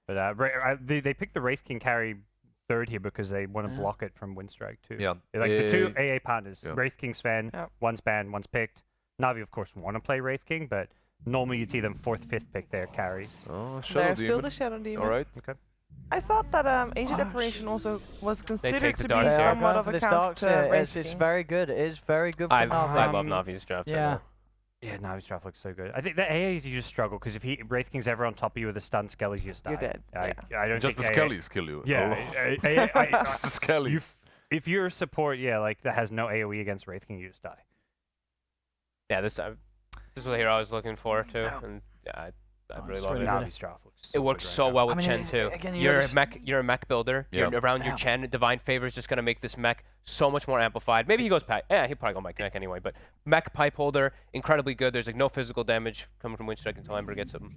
But they picked the Wraith King carry third here because they want to block it from Winstrike too. Yeah. Like the two AA partners, Yeah. Wraith King Sven, one's banned, one's picked. Navi, of course, want to play Wraith King, but normally you'd see them 4th, 5th pick their carries. Oh, Shadow They're Demon. still the Shadow Demon. Alright. Okay. I thought that Ancient Decoration also was considered take the to dark be seer. somewhat of a counter to Wraith It's King. very good. It is very good for I Navi. love Navi's draft. Yeah. Right Yeah, Navi's draft looks so good. I think the AAs you just struggle because if Wraith King's ever on top of you with a stun Skellies, you just die. You're dead. I don't Just the think Skellies kill you. Yeah, Oh. Just the Skellies. if you're a support, like that has no AOE against Wraith King, you just die. Yeah, this is the hero I was looking for too, and yeah, I really love it. Navi's draft looks. It works so well with I mean, Chen too. again, You're a mech builder. Yeah. You're around your Chen. Divine Favor is just gonna make this mech so much more amplified. Maybe he goes pipe. Yeah, he'll probably go mech anyway. But mech pipe holder, incredibly good. There's like no physical damage coming from Winstrike until Ember gets some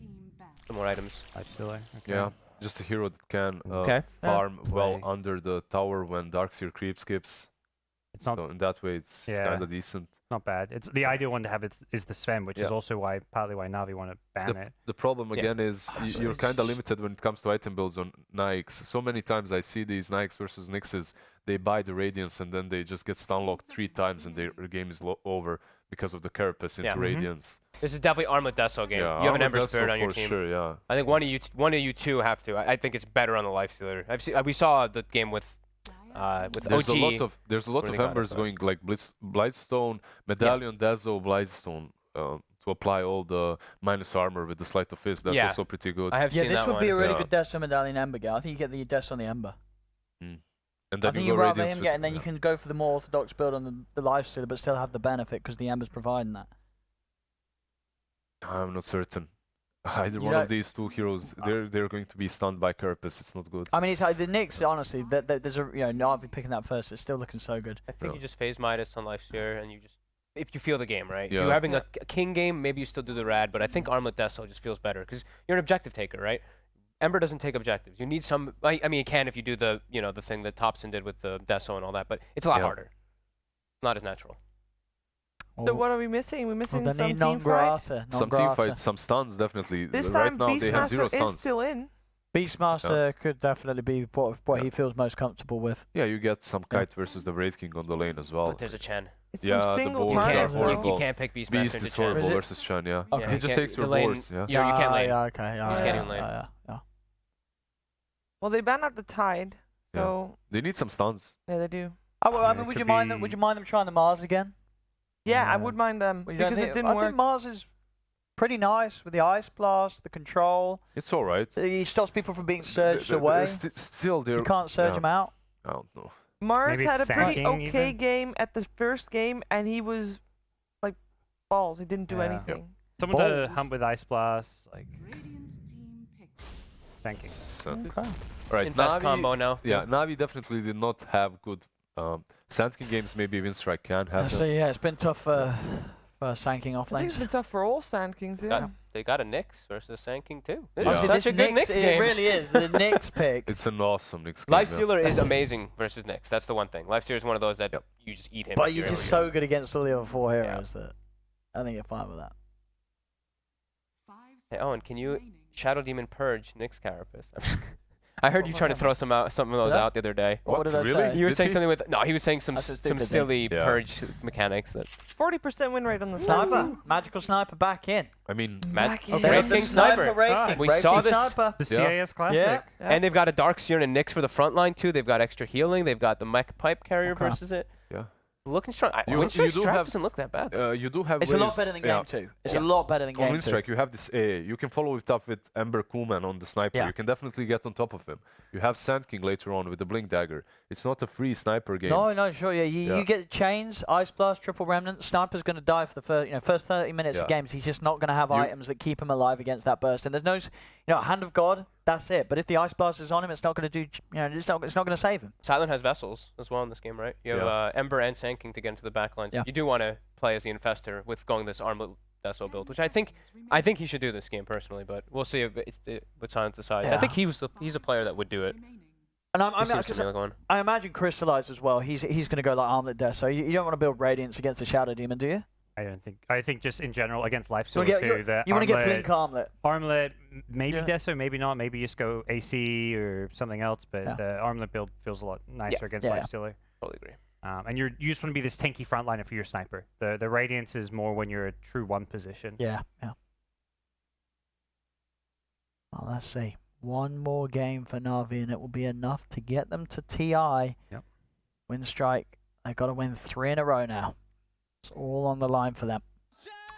more items. Okay. Yeah. Just a hero that can Okay. farm well Play. under the tower when Darkseer creep skips. It's not So in that way, it's kind of decent. not bad. It's the ideal one to have. Is the Sven, which is Yeah. also partly why Navi want to ban it. The problem Yeah. again is you're kind of limited when it comes to item builds on Nikes. So many times I see these Nikes versus Nixes, they buy the Radiance and then they just get stun locked 3 times and their game is over because of the Carapace into Yeah. Radiance. This is definitely Armlet Deso game. Yeah, You have an Armor Ember Deso Spirit on your for team. Sure, yeah. I think one of you two have to. I think it's better on the Lifestealer. We saw the game with There's OG. a lot really of got it, Embers but- going like Blightstone, Medallion, Dazzle, Blightstone to apply all the minus armor with the Sleight of Fist. That's Yeah. also pretty good. I have Yeah, seen this that would one. be a really Yeah. good Deso Medallion Ember get. I think you get the Deso on the Ember. And I then think you you go rather Radiance him with, get, and then you can go for the more orthodox build on the Lifestealer, but still have the benefit because the Ember's providing that. I'm not certain. Either You one know- of these two heroes, they're going to be stunned by Carapace. It's not good. I mean, it's like the Knicks. Honestly, there's a Navi picking that first. It's still looking so good. I think Yeah. you just phase Midas on Lifestealer and you just if you feel the game, right? If Yeah. you're having a king game, maybe you still do the rad, but I think Armlet Deso just feels better because you're an objective taker, right? Ember doesn't take objectives. You need some. I mean, it can if you do the the thing that Thompson did with the Deso and all that, but it's a lot Yeah. harder. Not as natural. So what are we missing? We're missing They some need team fight. Some team fights, some stuns, definitely. This Right time now, they have 0 Beastmaster is stuns. still in. Beastmaster could definitely be what he feels most comfortable with. Yeah, you get some Kite versus the Wraith King on the lane as well. But there's a Chen. It's Yeah, some the single boards You are target, can't, though. horrible. you can't pick Beastmaster Beast into is Chen. horrible Is it? versus Chen, yeah. Okay. Yeah, He you just can't- takes your the lane- boards, yeah. You can't lane. Yeah, okay. You just can't even lane. Yeah. Well, they banned out the Tide, Yeah. so They need some stuns. yeah, they do. Oh, well, I Yeah, mean, it would could you mind them? be- Would you mind them trying the Mars again? Yeah, I Yeah. would mind them Well, you don't because it think- didn't I work. think Mars is pretty nice with the Ice Blast, the control. It's alright. He stops people from being surged away. Still, they're... You can't surge yeah. them out. I don't know. Mars Maybe had a it's pretty sanking okay even? game at the first game, and he was like balls. He didn't do Yeah. anything. Someone to Balls. hump with Ice Blast, like thank you. Okay. Alright, Infest combo now. too. Yeah, Navi definitely did not have good Sand King games. Maybe Winstrike can have So them. yeah, it's been tough for Sanking off I think it's lanes. been tough for all Sand Kings. Yeah. They got a Nyx versus Sand King too. This Yeah. is Obviously, such a good this Nyx It game. really is. The Knicks pick. It's an awesome Nyx game. yeah. Lifestealer is amazing versus Nyx. That's the one thing. Lifestealer is one of those that Yep. you just eat him. But if you're you're just able to. so good against all the other 4 heroes that I think you're fine with that. Hey, Owen, can you Shadow Demon Purge Nyx Carapace? I heard you trying to throw some of those Yeah. out the other day. What did I really? say? You were Did saying he? something with he was saying some That's a some stupid silly Yeah. purge mechanics that 40% win rate on the Sniper, magical sniper back in. I mean, Back in. They Wraith have the King Sniper. Wraith Ah, King, we Wraith saw King this- Sniper. The Yeah. CIS Classic. Yeah. and they've got a Darkseer and a Nyx for the front line too. They've got extra healing. They've got the mech pipe carrier Okay. versus it. Yeah. Looking strong. You Winstrike's do draft have- doesn't look that bad. you do have It's a lot ways- better than yeah. game 2. It's Yeah. a lot better than On game 2. Winstrike, you have this AA. You can follow it up with Ember Kuman on the sniper. Yeah. You can definitely get on top of him. You have Sand King later on with the Blink Dagger. It's not a free sniper game. No, sure, yeah. Yeah. You get chains, Ice Blast, Triple Remnant. Sniper's going to die for the first 30 minutes of Yeah. games. He's just not going to have You- items that keep him alive against that burst. And there's no, Hand of God, that's it. But if the Ice Blast is on him, it's not going to do, it's not going to save him. Silent has vessels as well in this game, right? You have Yeah. Ember and Sand King to get into the back lines. Yeah. You do want to play as the Infestor with going this Armlet Deso build, which I think he should do this game personally, but we'll see if what Silent decides. I Yeah. think he's a player that would do it. And He seems to be like one. I imagine Crystallize as well. He's going to go like Armlet Death. So you don't want to build Radiance against the Shadow Demon, do you? I think just in general against life You stealer too. The want to get armlet, blink armlet. armlet, maybe Yeah. Deso, maybe not. Maybe you just go AC or something else. But Yeah. the armlet build feels a lot nicer against Yeah, life yeah. stealer. Totally agree. And you just want to be this tanky frontliner for your sniper. The Radiance is more when you're a true one position. Yeah, yeah. Well, let's see. One more game for Na'Vi, and it will be enough to get them to TI. Yep. Winstrike, they got to win 3 in a row now. It's all on the line for them.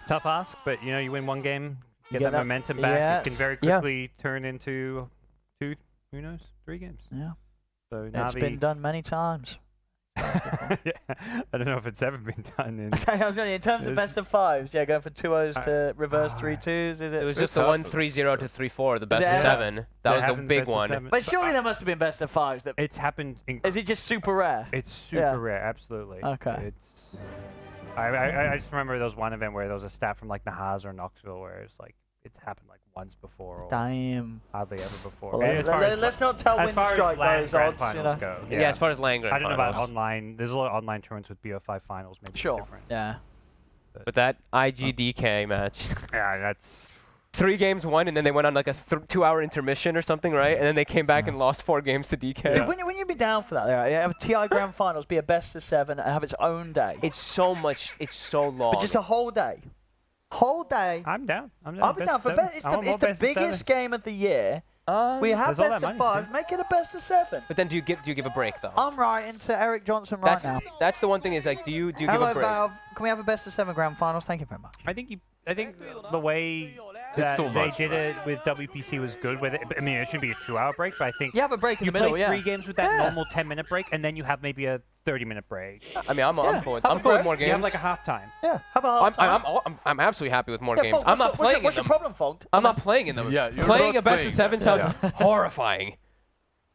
Tough ask, but you win one game, You get that momentum back. It can yes. very quickly turn into 2, who knows, 3 games. Yeah. So It's Na'Vi, been done many times. yeah, I don't know if it's ever been done in. in terms of It's- best of 5s, yeah, going from 2-0s to reverse 3-2s, is it? It was just the 1-3-0 to 3-4, the best it of ever? 7. That was the happened big best of one. 7. But surely there must have been best of 5s. That It's happened. is it just super rare? It's super Yeah. rare, absolutely. Okay. It's. I just remember there was one event where there was a stat from like Nahaz or Knoxville where it's like it's happened like once before or Damn. hardly ever before. Well, As far as let's not tell as far as Winstrike LAN those grand odds, finals go. Yeah, as far as LAN Grand I don't know about Finals. online. There's a lot of online tournaments with BO5 finals. Maybe it's Sure. different. Yeah. But that IGDK match, Yeah, that's 3 games won, and then they went on like a 2-hour intermission or something, right? And then they came back and lost 4 games to DK. Dude, wouldn't you be down for that? Yeah, have a TI Grand Finals be a best of 7 and have its own day. It's so much. It's so long. But just a whole day. Whole day. I'm down. I'm down. I'll be down for best. best. I want more It's the best of seven. biggest game of the year. We have There's all best that of money, 5. Make it a best of 7. But then do you give a break though? I'm writing to Eric Johnson right now. That's the one thing is like do you give Hello, a break? Valve. Can we have a best of 7 Grand Finals? Thank you very much. I think the way It's that too they much, did right? it with WPC was good with it. I mean, it shouldn't be a 2-hour break, but I think You have a break in you the middle, play yeah. 3 games with that Yeah. normal 10-minute break, and then you have maybe a 30-minute break. I mean, I'm Yeah, cool with have a I'm cool with break. more You have games. like a halftime. Yeah, have a half time. I'm absolutely happy with more Yeah, games. Fogg, I'm not playing what's in your them. problem, Fogg? I'm not playing in them. Yeah, you're playing not a best playing. of 7 sounds horrifying.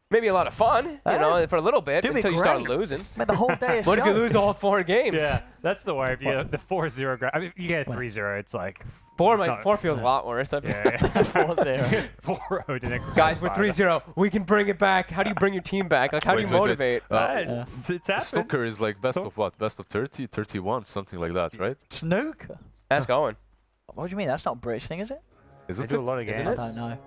Maybe a lot of fun, you know, for a little bit Dude, until you great. start losing. Man, the whole day is What if you show. lose all 4 games? Yeah, that's the worry. If you the 4-0, I mean, you get a 3-0, it's like 4 feels a lot worse. yeah, 4-0. 4-0 to Nick. Guys, we're 3-0. We can bring it back. How do you bring your team back? Like, how do you Wait. motivate? It's happened. Snooker is like best of what? Best of 30, 31, something like that, right? Snooker? That's going. What do you mean? That's not a British thing, is it? They Isn't do a it? lot of Isn't games. I don't know.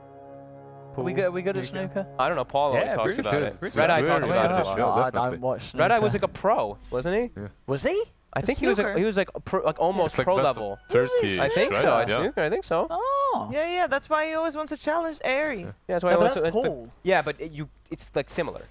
Are we good at snooker? I don't know. Paul always Yeah, talks British about is. it. It's Red Eye very talks about British, it. yeah. I definitely. don't watch snooker. Red Eye was like a pro, wasn't he? Was he? I think he was like a pro, like almost It's like pro best level. of 30. I think right? so. At Yeah. snooker, I think so. Oh. Yeah, that's why he always wants to challenge Airy. Yeah, that's why No, I but went that's to. Paul. Yeah, but it's like similar.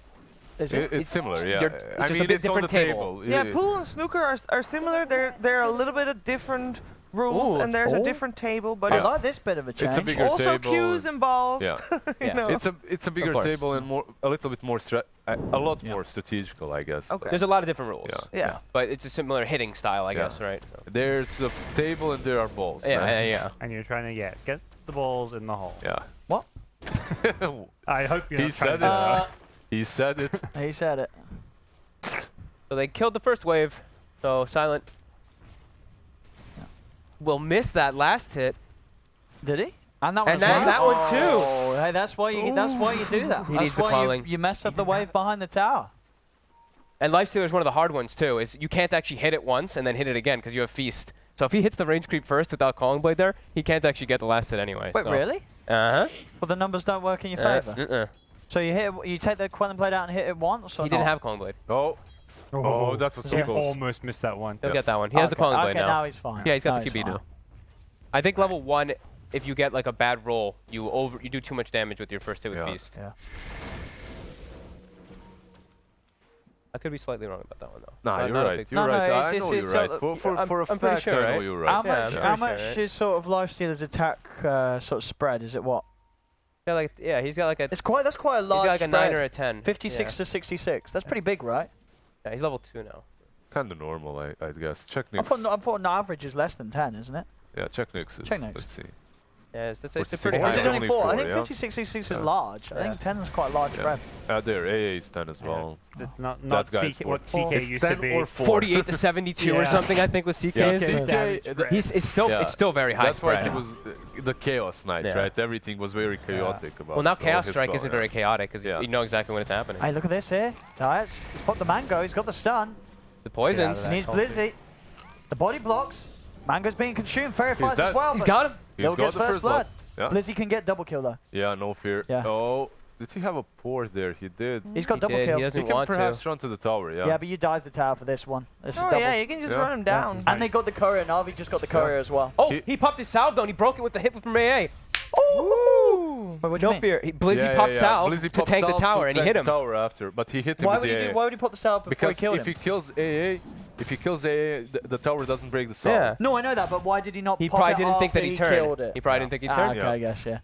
Is it? It's similar, yeah. you're- I just a mean, bit it's on the different table. table. Yeah, pool and snooker are similar. They're a little bit of different rules, Ooh. and there's Oh. a different table, but I Yeah. like this bit of a change. It's a bigger also table. cues and balls. Yeah. Yeah. know. It's a bigger course. table and a little bit more a lot more strategical, I guess. Okay. There's a lot of different rules. Yeah. Yeah. But it's a similar hitting style, I Yeah. guess, right? There's a table and there are balls. Yeah. And you're trying to get the balls in the hole. Yeah. What? I hope you're He not said trying it. to He said it. He said it. So they killed the first wave. So Silent will miss that last hit. Did he? And that And one. that one too. Oh, hey, that's why you do that. He That's needs the why calling. you mess up the wave behind the tower. And Lifestealer is one of the hard ones too. Is you can't actually hit it once and then hit it again because you have Feast. So if he hits the range creep first without Calling Blade there, he can't actually get the last hit anyway. Wait, so. really? Uh-huh. Well, the numbers don't work in your favor. Uh-uh. So you take the Quelling Blade out and hit it once, or He didn't not? have Calling Blade. Oh, that was so He close. almost missed that one. He'll get that one. He has the Calling Blade okay, now. he's fine. Yeah, he's got Now the QB fine. now. I think level 1, if you get like a bad roll, you do too much damage with your first hit with Yeah. Feast. Yeah. I could be slightly wrong about that one though. Nah, Not- you're not a right. big- You're No, right. no, I it's- know it's- you're it's right. so- For I'm a pretty fact, sure, I know right? you're How right. Yeah, much? I'm How pretty much sure, right? is sort of Lifestealer's attack sort of spread? Is it what? Yeah, he's got like a. It's quite. That's quite a He's large got like a spread. 9 or a 10. 56 to 66. That's pretty big, right? Yeah, he's level 2 now. Kind of normal, I guess. Check I Nix. thought an average is less than 10, isn't it? Yeah, check Nix is. Check Nix. Let's see. Yeah, it's a 46 pretty is Or is high. it only only 4? I four, think yeah? 56, 66 is Yeah. large. I think 10 is quite a large Yeah. spread. There, AA is 10 as well. It's not That guy's CK, what CK It's used 10 to be. or 4. 48 to 72 or Yeah. something, I think was CK's. Yeah, CK. CK, It's yeah. It's still very high That's why spread. he was the Chaos Knight, Yeah. right? Everything was very chaotic about. Well, now all Chaos his Strike spell, isn't yeah. very chaotic because Yeah. you know exactly when it's happening. Hey, look at this here. Zayas. He's popped the mango. He's got the stun. The poisons. That And he's comfy. Blizzy. The body blocks. Mango's being consumed. Very fast that- as well. He's but got him. He's Lil got gets the first blood. Yeah. Blizzy can get double kill though. Yeah, no fear. Yeah. Oh, did he have a port there? He did. He's got He double did. kill. He He doesn't can want perhaps to. run to the tower, yeah. Yeah, but you dive the tower for this one. This is Oh double. yeah, you can just Yeah. run him down. And they got the courier. Navi just got the courier as well. Oh, He- he popped his salve though, and he broke it with the hit from AA. Ooh. Wait, what do you No mean? fear. Blizzy popped salve Blizzy to popped tank the salve tower, to and he tank hit the him. tower after, but he hit him Why with would the he AA. do? Why would he pop the salve before Because he killed if him? he kills AA, if he kills AA, the tower doesn't break the salve. Yeah. No, I know that, but why did he not? He pop probably it didn't think that after he turned. killed it? He probably didn't think he Ah, turned. okay, Yeah. I guess yeah.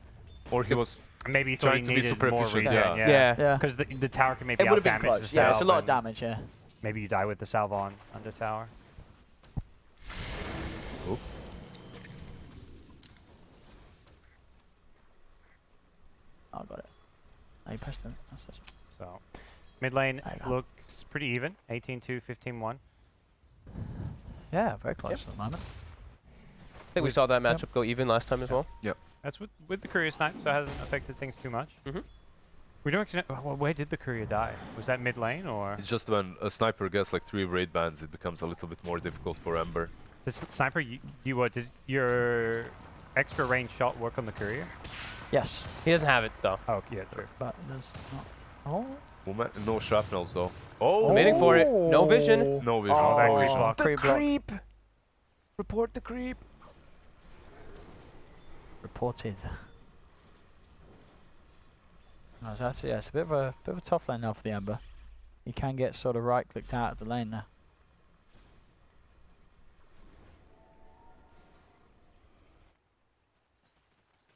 Or he was Maybe he thought Trying he to be needed super more efficient, regen, yeah. Yeah. Yeah. Because the tower can maybe It would have been out-damage close. the Yeah, it's a salve lot of and damage. Yeah. Maybe you die with the salve on under tower. oops. Oh, got it. Oh, you pressed them. That's this. So mid lane There you go. looks pretty even. 18-2, 15-1. Yeah, very close at the moment. I think we saw that matchup go even last time as well. That's with the courier snipe, so it hasn't affected things too much. Mhm. We don't actually know, well, where did the courier die? Was that mid lane or It's just when a sniper gets like 3 raid bans, it becomes a little bit more difficult for Ember. does sniper? You what? Does your extra range shot work on the courier? Yes, He doesn't have it though. Oh yeah, true. but it does not. Oh. No shrapnel, so. Oh, Waiting for it. No vision. no vision. Oh, that creep block. creep block. creep. Report the creep. Reported. No, so that's, yeah, it's a bit of a tough lane now for the Ember. You can get sort of right-clicked out of the lane now.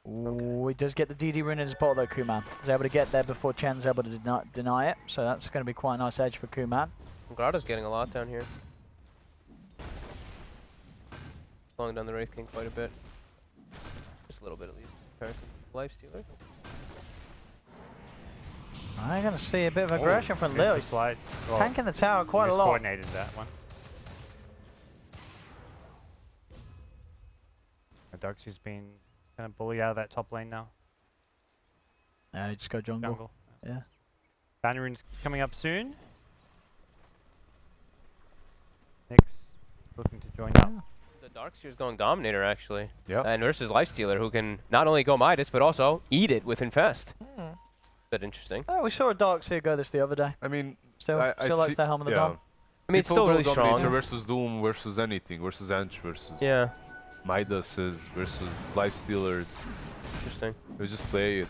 Ooh, he does get the DD rune in his pot though, Kuman. He's able to get there before Chen's able to deny it, so that's going to be quite a nice edge for Kuman. Grada's getting a lot down here. Slowing down the Wraith King quite a bit. Just a little bit at least. Comparison to Lifestealer. I'm going to see a bit of aggression from Missed the Lewis. slide. Well, Tanking the tower quite a lot. Coordinated that one. Darksy's been kind of bullied out of that top lane now. Yeah, just go jungle. Jungle. Yeah. Banner rune's coming up soon. Nyx looking to join up. The Darkseer's going Dominator actually. Yeah. And versus Lifestealer who can not only go Midas but also eat it with Infest. Bit interesting. Oh, we saw a Darkseer go this the other day. I mean, Still, I still likes see- the helm of the yeah. dom. I mean, it's People still go really Dominator strong. versus Doom versus anything, versus Anch versus Yeah, Midases versus Lifestealers. interesting. You just play it.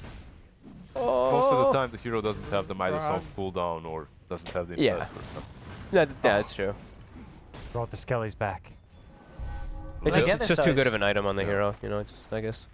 Oh. Most of the time, the hero doesn't have the Midas off cooldown or doesn't have the Yeah. Infest or something. Yeah, that's true. Brought the Skellies back. They It's just, get it's this just too dice. good of an item on the Yeah. hero, you know, just, I guess.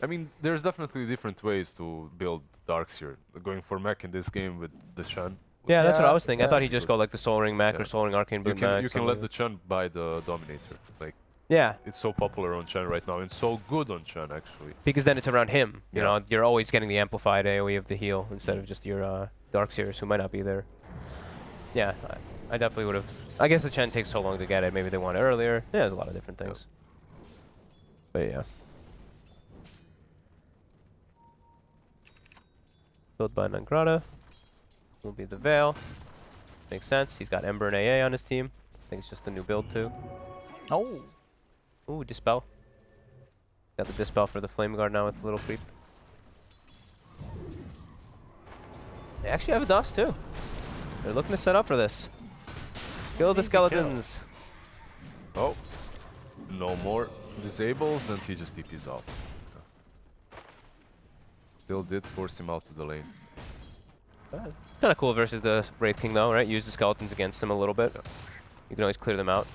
I mean, there's definitely different ways to build Darkseer. Going for mech in this game with the Chun. Yeah, that's what Yeah, I was thinking. I yeah. thought he'd just go like the Soul Ring Mech Yeah. or Soul Ring Arcane You Boom can, Mech. you can something let like the Chun buy the Dominator. Like, Yeah, it's so popular on Chun right now and so good on Chun actually. because then it's around him. You Yeah. know, you're always getting the amplified AoE of the heal instead of just your Darkseers who might not be there. Yeah, I definitely would have. I guess the Chen takes so long to get it. Maybe they want it earlier. Yeah, there's a lot of different things. But yeah. Build by Nangrata. Will be the Veil. Makes sense. He's got Ember and AA on his team. I think it's just the new build too. Oh. Ooh, Dispel. Got the Dispel for the Flame Guard now with a little creep. They actually have a dust too. They're looking to set up for this. Kill the skeletons. Oh, no more disables and he just TPs out. Still did force him out to the lane. It's kind of cool versus the Wraith King though, right? Use the skeletons against him a little bit. You can always clear them out.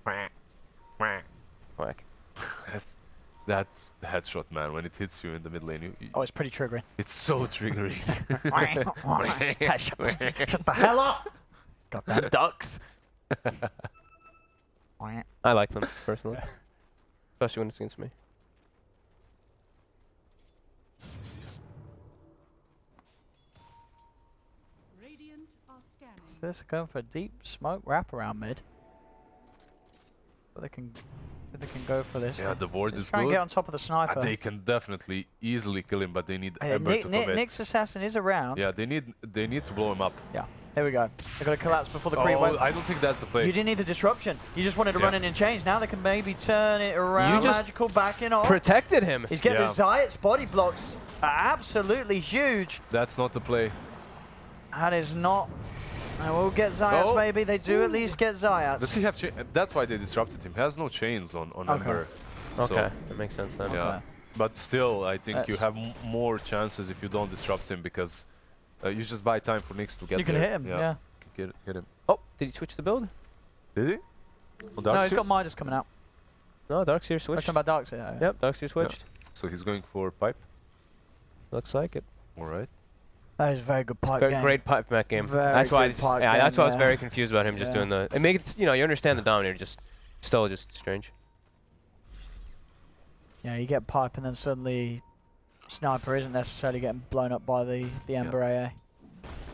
Whack. That headshot, man, when it hits you in the mid lane, Oh, it's pretty triggering. it's so triggering. Shut the hell up! Got them ducks. I like them, personally. Especially when it's against me. Radiant are scanning. So this is going for a deep smoke wrap around mid. But they can go for this. Yeah, the ward Just is try and good. get on top of the sniper. They can definitely easily kill him, but they need Uh, Ember to commit. Nick's assassin is around. Yeah, they need to blow him up. Yeah. Here we go. They've got to collapse before the creep went. I don't think that's the play. You didn't need the disruption. You just wanted to run in and change. Now they can maybe turn it around. just Magical backing off. Protected him. He's getting the Zayat's body blocks are absolutely huge. That's not the play. That is not. I will get Zayat's maybe. They do at least get Zayat's. Does he have that's why they disrupted him. He has no chains on Ember. Okay, So, that makes sense then. yeah. Okay. But still, I think you That's- have more chances if you don't disrupt him because you just buy time for Nyx to get You can there. hit him, yeah. Hit him. Oh, did he switch the build? Did he? On No, Darkseer? he's got Midas coming out. No, Darkseer We're switched. talking about Darkseer. Yeah. Yep, Darkseer switched. So he's going for pipe. Looks like it. All right. That is a very good pipe Great, game. great pipe mech game. Very That's why. I good just, pipe yeah, that's game, why I was yeah. very confused about him just doing the. It makes you understand the dominator, just still just strange. Yeah, you get pipe and then suddenly Sniper isn't necessarily getting blown up by the Ember AA.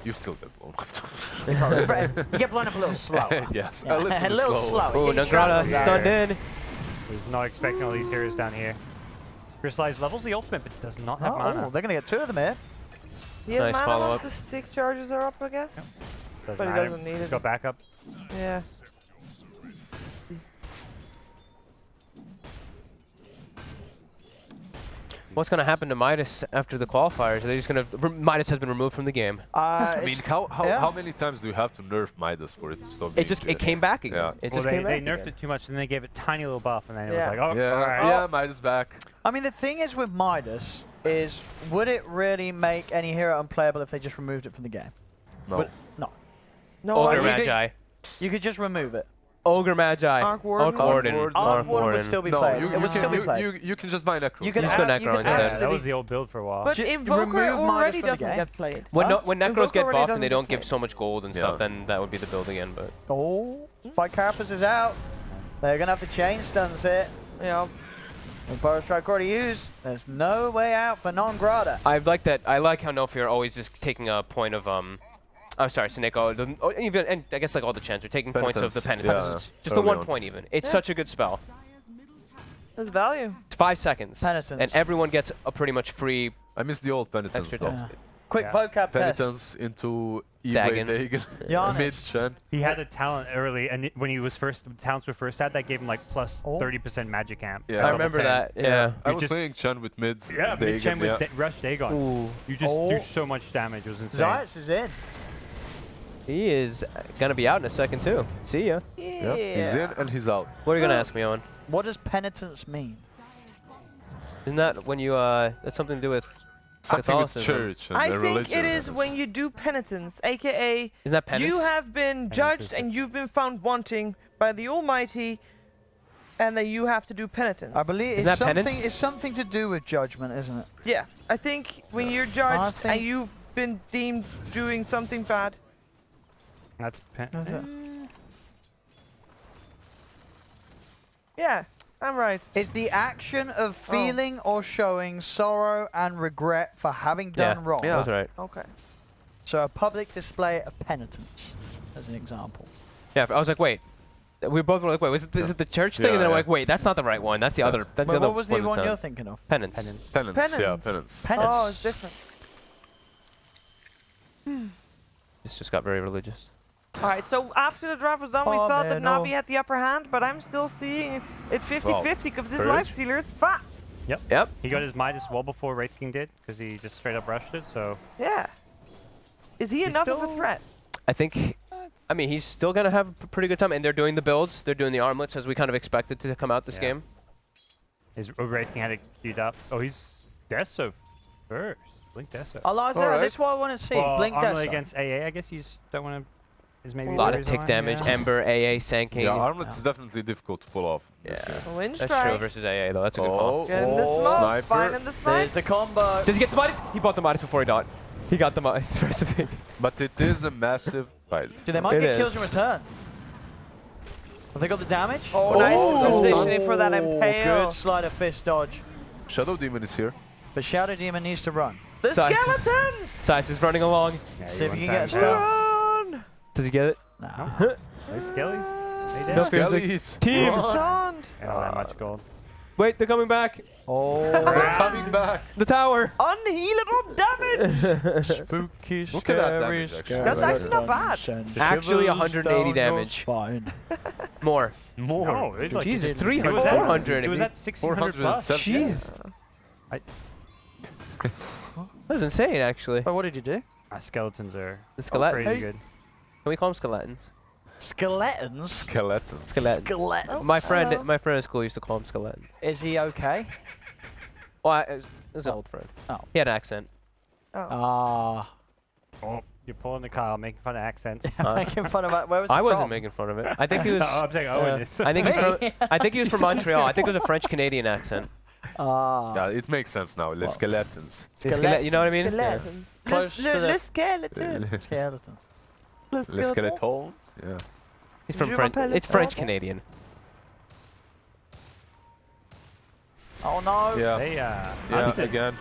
You still get blown up. You get blown up a little slower. Yes, Yeah, a little slower. Oh, You get Nagrata shot stunned in. Was not expecting all these heroes down here. Crystallize levels the ultimate, but does not have Oh, mana. they're going to get two of them here. He has Nice mana follow-up. once the stick charges are up, I guess. Doesn't but he matter. doesn't need He's it. got backup. Yeah. What's gonna happen to Midas after the qualifiers? Are they just gonna? Midas has been removed from the game. I mean, yeah. how many times do you have to nerf Midas for it to stop being It good? came back again. Yeah. It Well, just they came back. nerfed again. it too much, and then they gave it a tiny little buff, and then it Yeah. was like, oh, Yeah, all right. yeah, Midas back. I mean, the thing is with Midas is, would it really make any hero unplayable if they just removed it from the game? No. Would- no. No, Ogre you could- Magi. You could just remove it. Ogre Magi. Arc Warden. Arc Warden. Arc Arc Warden would still be No, played. you, It you would still be can, played. you can just buy Necro. You can Just go add- Necro you can instead. Yeah, absolutely- that was the old build for a while. But Ju- Invoker remove Midas already from the doesn't game. get played. When Huh? when Necros Invoker get already buffed and they doesn't don't give get so much gold and Yeah. stuff, then that would be the build again. But Oh, Spike Carapace is out. They're going to have to chain stuns here. Yeah. With Burrow Strike already used, there's no way out for non-Grata. I like that. I like how Nofir always just taking a point of I'm sorry, Sineko. Even and I guess like all the chants are taking points of the Penitence. penitence. Yeah. Just the Early 1 on. point even. It's such a good spell. There's value. It's 5 seconds. Penitence. And everyone gets a pretty much free I miss the old Penitence extra though. time. Quick Yeah. vocab test. Penitence into Dagon. Dagon. Giannis. Mid-Chen. He had a talent early, and when he was first, the talents were first out, that gave him like plus Oh. 30% magic amp. Yeah. at I level remember 10. that. Yeah. I You was just- playing Chen with mid Yeah, Dagon. mid-gen with Yeah. Rush Dagon. Ooh. You just Oh. do so much damage. It was insane. Zayas is in. He is gonna be out in a second too. See ya. Yeah. He's in and he's out. What are you gonna ask me, Owen? What does penitence mean? Isn't that when you that's something to do with Something with Catholicism? church and I their think religion. it is and when it's- you do penitence, aka Isn't that penance? you have been Penance judged is and you've been found wanting by the Almighty, and that you have to do penitence. I believe Isn't it's that something. penance? It's something to do with judgment, isn't it? Yeah, I think when you're judged think- and you've been deemed doing something bad. That's Yeah, I'm right. It's the action of feeling or showing sorrow and regret for having done wrong. Yeah. That's right. Okay. So a public display of penitence, as an example. Yeah, I was like, wait. We both were like, wait, is it the church thing? Yeah, And then I'm yeah. like, wait, that's not the right one. That's the other. That's the other What was the one. one that's you're not- thinking of? Penance. Penance. Yeah, Penance. penance. Penance. Oh, it's different. This just got very religious. All right, so after the draft was done, we Oh, thought that man, Navi had the upper hand, but I'm still seeing it 50-50 because this courage. Lifestealer is fat. Yep. He got his Midas well before Wraith King did, because he just straight up rushed it. So Yeah. Is he He's enough of a still- threat? I think. I mean, he's still gonna have a pretty good time, and they're doing the builds. They're doing the armlets as we kind of expected to come out this Yeah. game. his Wraith King had it queued up. Oh, he's Deso first. Blink Deso. Eliza, Alright. this is what I want to see. Well, Blink armlet Deso. against AA. I guess you just don't want to. Is maybe A lot the of tick reason why, damage. yeah. Ember, AA, Sand King. Yeah, Armlet is definitely difficult to pull off. This Yeah. game. That's true Winstrike. versus AA though. That's a good call. Oh, Getting the Oh, smoke. sniper. Finding the snipe. There's the combo. Does he get the Midas? He bought the Midas before he died. He got the Midas recipe. But it is a massive fight. Dude, they might It get kills in is. return. Have they got the damage? Oh, nice Oh, positioning for that impale. Good sleight of fist dodge. Shadow Demon is here. The Shadow Demon needs to run. The Science. skeletons! Science is running along. Yeah, See if you you can want get a time. stun. Run! Does he get it? Nah. There's Skellies. They No did. fear. Feels like Skellies. team. Run. Stunned. Yeah, not that much gold. Wait, they're coming back. Oh, They're coming back. The tower. Unhealable damage! spooky, Look at that scary, damage, actually. scary That's actually not bad. send Actually, shivers 180 down your damage. spine. More. More. No, it was like Jesus, it 300, was at- 400. It was at 1600 plus. 470. Jeez. I- That was insane, actually. But what did you do? Skeletons are The skeletons. crazy good. Can we call them skeletons? Skeletons. Skeletons. Skeletons. Skeletons. My friend at school used to call him skeletons. Is he okay? Well, it was an old friend. Oh. He had an accent. Ah. Oh, you're pulling the car, making fun of accents. Making fun of it. Where was he I wasn't from? making fun of it. I think he was. No, I'm saying Owen is. I think he's from. I think he was from Montreal. I think it was a French Canadian accent. Ah. Yeah, it makes sense now. The skeletons. You know what I mean? Skeletons. Close to the- skeleton. Skeletons. The skeletons. Yeah. He's from Je French. m'appelle It's French Skeleton. Canadian. Oh no. Yeah. They, Yeah. Again.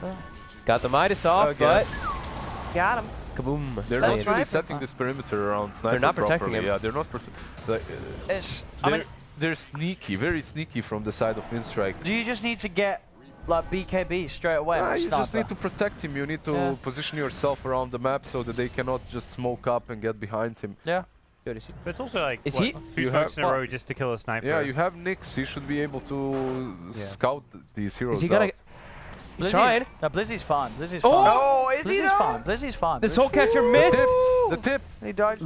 Got the Midas off, Again. but Got him. kaboom. They're That's not right. really setting this perimeter around sniper not protecting properly. him. Yeah, they're not. Like, It's. I mean, they're sneaky, very sneaky from the side of Winstrike. do you just need to get like BKB straight away? Nah, with you just sniper? need to protect him. You need to Yeah. position yourself around the map so that they cannot just smoke up and get behind him. Yeah. Dude, is he- but it's also like Is what, he- two You smokes have- in a what? row just to kill a sniper. Yeah, you have Nyx. He should be able to scout these heroes he gonna- out. He's trying. No, Blizzy's fine. Blizzy's Oh! fine. Oh, is he Blizzy's though? fine. Blizzy's fine. The Blizzy- soul catcher missed. The tip. He dodged.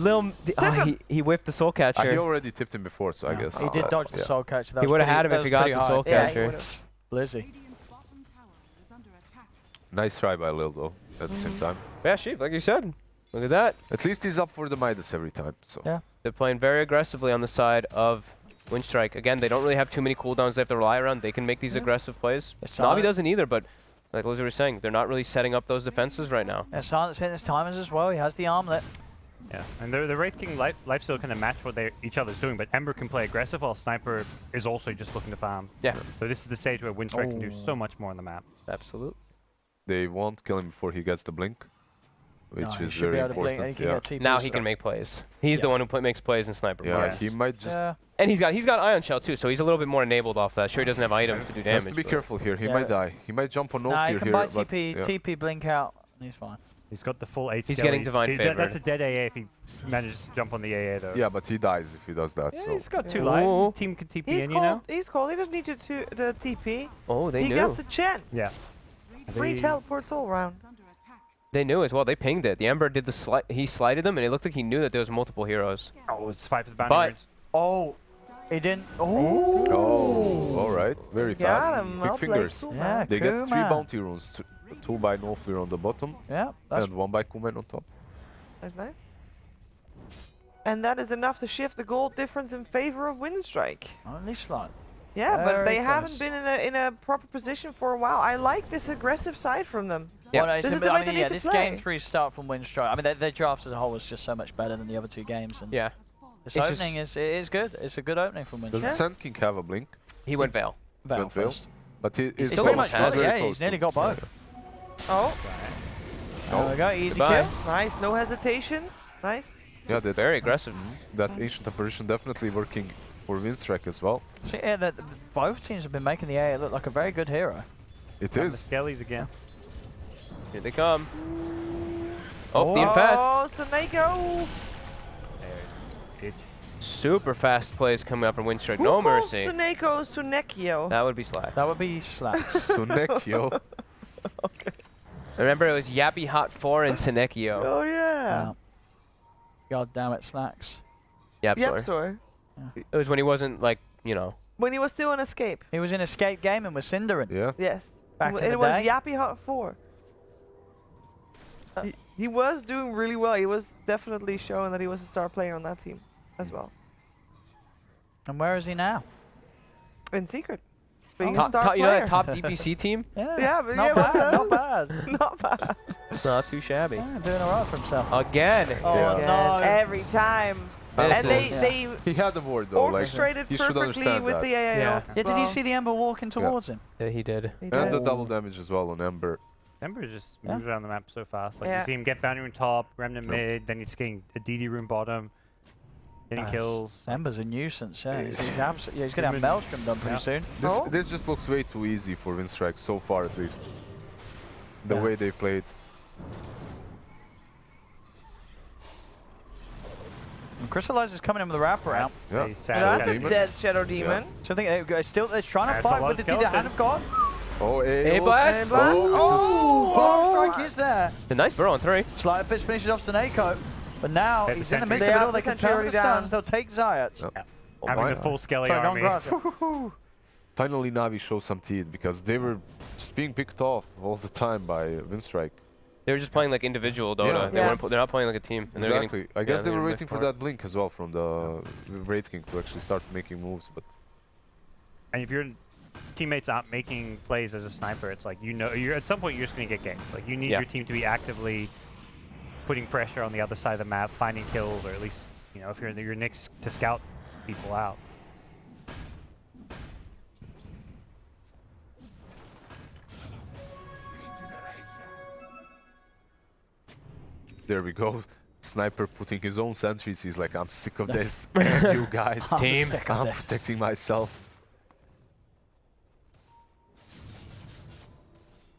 He whiffed the soul catcher. He already tipped him before, so I guess. He did dodge the yeah. soul catcher. That He was would have pretty- had him that if was he got pretty the soul high. Yeah, he catcher. would've. Blizzy. Radiant's bottom tower is under attack. Nice try by Lil, though, at the same time. Yeah, Sheev, like you said. Look at that. At least he's up for the Midas every time. So Yeah. They're playing very aggressively on the side of Winstrike. Again, they don't really have too many cooldowns they have to rely around. They can make these aggressive plays. It's Navi solid. doesn't either, but like Lizzard was saying, they're not really setting up those defenses right now. Yeah, Silence hitting his timers as well. He has the armlet. Yeah, and the Wraith King lifesteal kind of match what each other's doing, but Ember can play aggressive while Sniper is also just looking to farm. Yeah, So this is the stage where Winstrike can do Oh. so much more on the map. absolutely. they won't kill him before he gets the blink, which No, he is should be very able to blink and important. he can Yeah. get TP Now he so- can make plays. He's the Yeah. one who makes plays in Sniper. Yeah, Fire. he might just Yeah. And he's got Ion Shell too, so he's a little bit more enabled off that. Sure, he doesn't have items to do damage. has to be but- careful here. He Yeah. might die. He might jump on no Nah, he fear can here. buy but TP, yeah. TP blink out, and he's fine. He's got the full 8 He's skill. getting Divine Favor. That's a dead AA if he manages to jump on the AA though. Yeah, but he dies if he does that. Yeah, So he's got 2 Yeah. lives. Ooh. His team can TP He's in, you know? cold. He's cold. He doesn't need the TP. Oh, they He knew. gets a chin. Yeah. Free teleports all around. Is under attack. They knew as well. They pinged it. The Ember did the slide. He slided them, and it looked like he knew that there was multiple heroes. Oh, it's 5 for the bounty But- birds. Oh, he didn't. Oh. Oh, all right, very Got fast. him. Quick Well played, fingers. cool, Yeah, man. They get 3 Kuma. bounty runes, 2 by no fear on the bottom, Yeah, that's and 1 by Kumen on top. That's nice. And that is enough to shift the goal difference in favor of Winstrike. only slight. Yeah, but Very they close. haven't been in a proper position for a while. I like this aggressive side from them. Yeah. Well, no, it's This a is bit- the I way mean, they yeah, need to this play. game 3 start from Winstrike. I mean, their draft as a whole was just so much better than the other 2 games, and Yeah, this It's opening is it is good. It's a good opening from Does Winstrike. the Sand King have a blink? he went Veil. Veil Went Veil? first. But he's He's still pretty almost much has got it. it. very Yeah, close he's nearly to- got both. Oh, There we go, easy Goodbye. kill. nice. No hesitation. Nice. Yeah, that, Very aggressive. that Ancient Apparition definitely working for Winstrike as well. See, yeah, both teams have been making the AA look like a very good hero. It And the is. Skellies again. Here they come. Oh, the infest. Oh, Soneko. Bitch. Super fast plays coming up from Winstrike. No mercy. Soneko Sunekio. That would be Slack. That would be slacks. Sunekyo. Remember, it was Yappy Hot 4 and Senekio. Oh yeah. Yeah. God damn it, slacks. Yep, Yep, sorry. sorry. It was when he wasn't, like, you know. When he was still on escape. He was in Escape Gaming with Cinderin. Yeah. Yes. Back it in the was day. Yappy Hot 4. He was doing really well. He was definitely showing that he was a star player on that team as well. And where is he now? In secret. Oh. Being a star You know player. that top DPC team? Yeah, but not yeah, bad, well, not bad. Not bad. Not too shabby. Yeah, doing alright for himself. Again. Oh Yeah. no. Every time. This And they, is- they He had the ward though. Like, orchestrated he should perfectly understand with that. the AA Yeah. ult as Yeah, did you well. see the Ember walking towards him? Yeah, he did. He and did. the double damage as well on Ember. Ember just Yeah. moves around the map so fast. Like Yeah. you see him get bounty room top, remnant Yep. mid, then he's getting a DD room bottom. Getting kills. Ember's a nuisance. Yeah, he's absolutely. Yeah, he's gonna have Maelstrom done pretty soon. This just looks way too easy for Winstrike so far, at least. The Yeah. way they played. And Crystallize is coming in with a wraparound. Yeah. He's sad. That's a Demon. dead Shadow Demon. So I think they're still they're trying to That's a fight lot with of the Hand of God. Oh, A oh, blast! Oh, Winstrike is there. The nice burrow on 3. Slight Fist finishes off Seneko. But now Hit the he's in the sentry. midst They of it have all. the They can sentry turn already the stuns. down. They'll take Zayat. Yeah. Having my- the full Skelly Sorry, don't army. grasp. Finally, Navi shows some teeth because they were just being picked off all the time by Winstrike. They were just playing like individual Dota. Yeah. They Yeah. weren't they're not playing like a team. And they're getting- Exactly. I guess they they're were getting waiting for picked apart. that blink as well from the Wraith King to actually start making moves, but And if your teammates aren't making plays as a sniper, it's like you're at some point you're just gonna get ganked. Like you need Yeah. your team to be actively putting pressure on the other side of the map, finding kills, or at least if you're next to scout people out. there we go. Sniper putting his own sentries. He's like, I'm sick of this. And you guys, I'm sick of I'm this. protecting myself.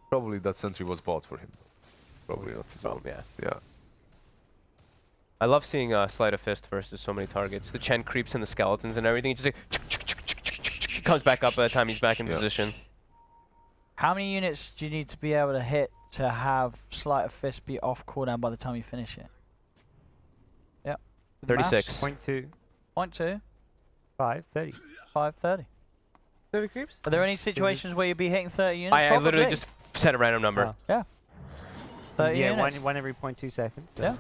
Probably that sentry was bought for him. Probably not his own. Yeah. Yeah. I love seeing Sleight of Fist versus so many targets. The Chen creeps in the skeletons and everything. Just like comes back up by the time he's back in Yeah. position. How many units do you need to be able to hit to have Sleight of Fist be off cooldown by the time you finish it? Yep. 36. 0.2, 0.2, 5, 30. 530. 30 creeps. Are there any situations where you'd be hitting 30 units? I literally Probably. just set a random number. Oh. Yeah. 30 Yeah, units. one every 0.2 seconds. So. Yeah.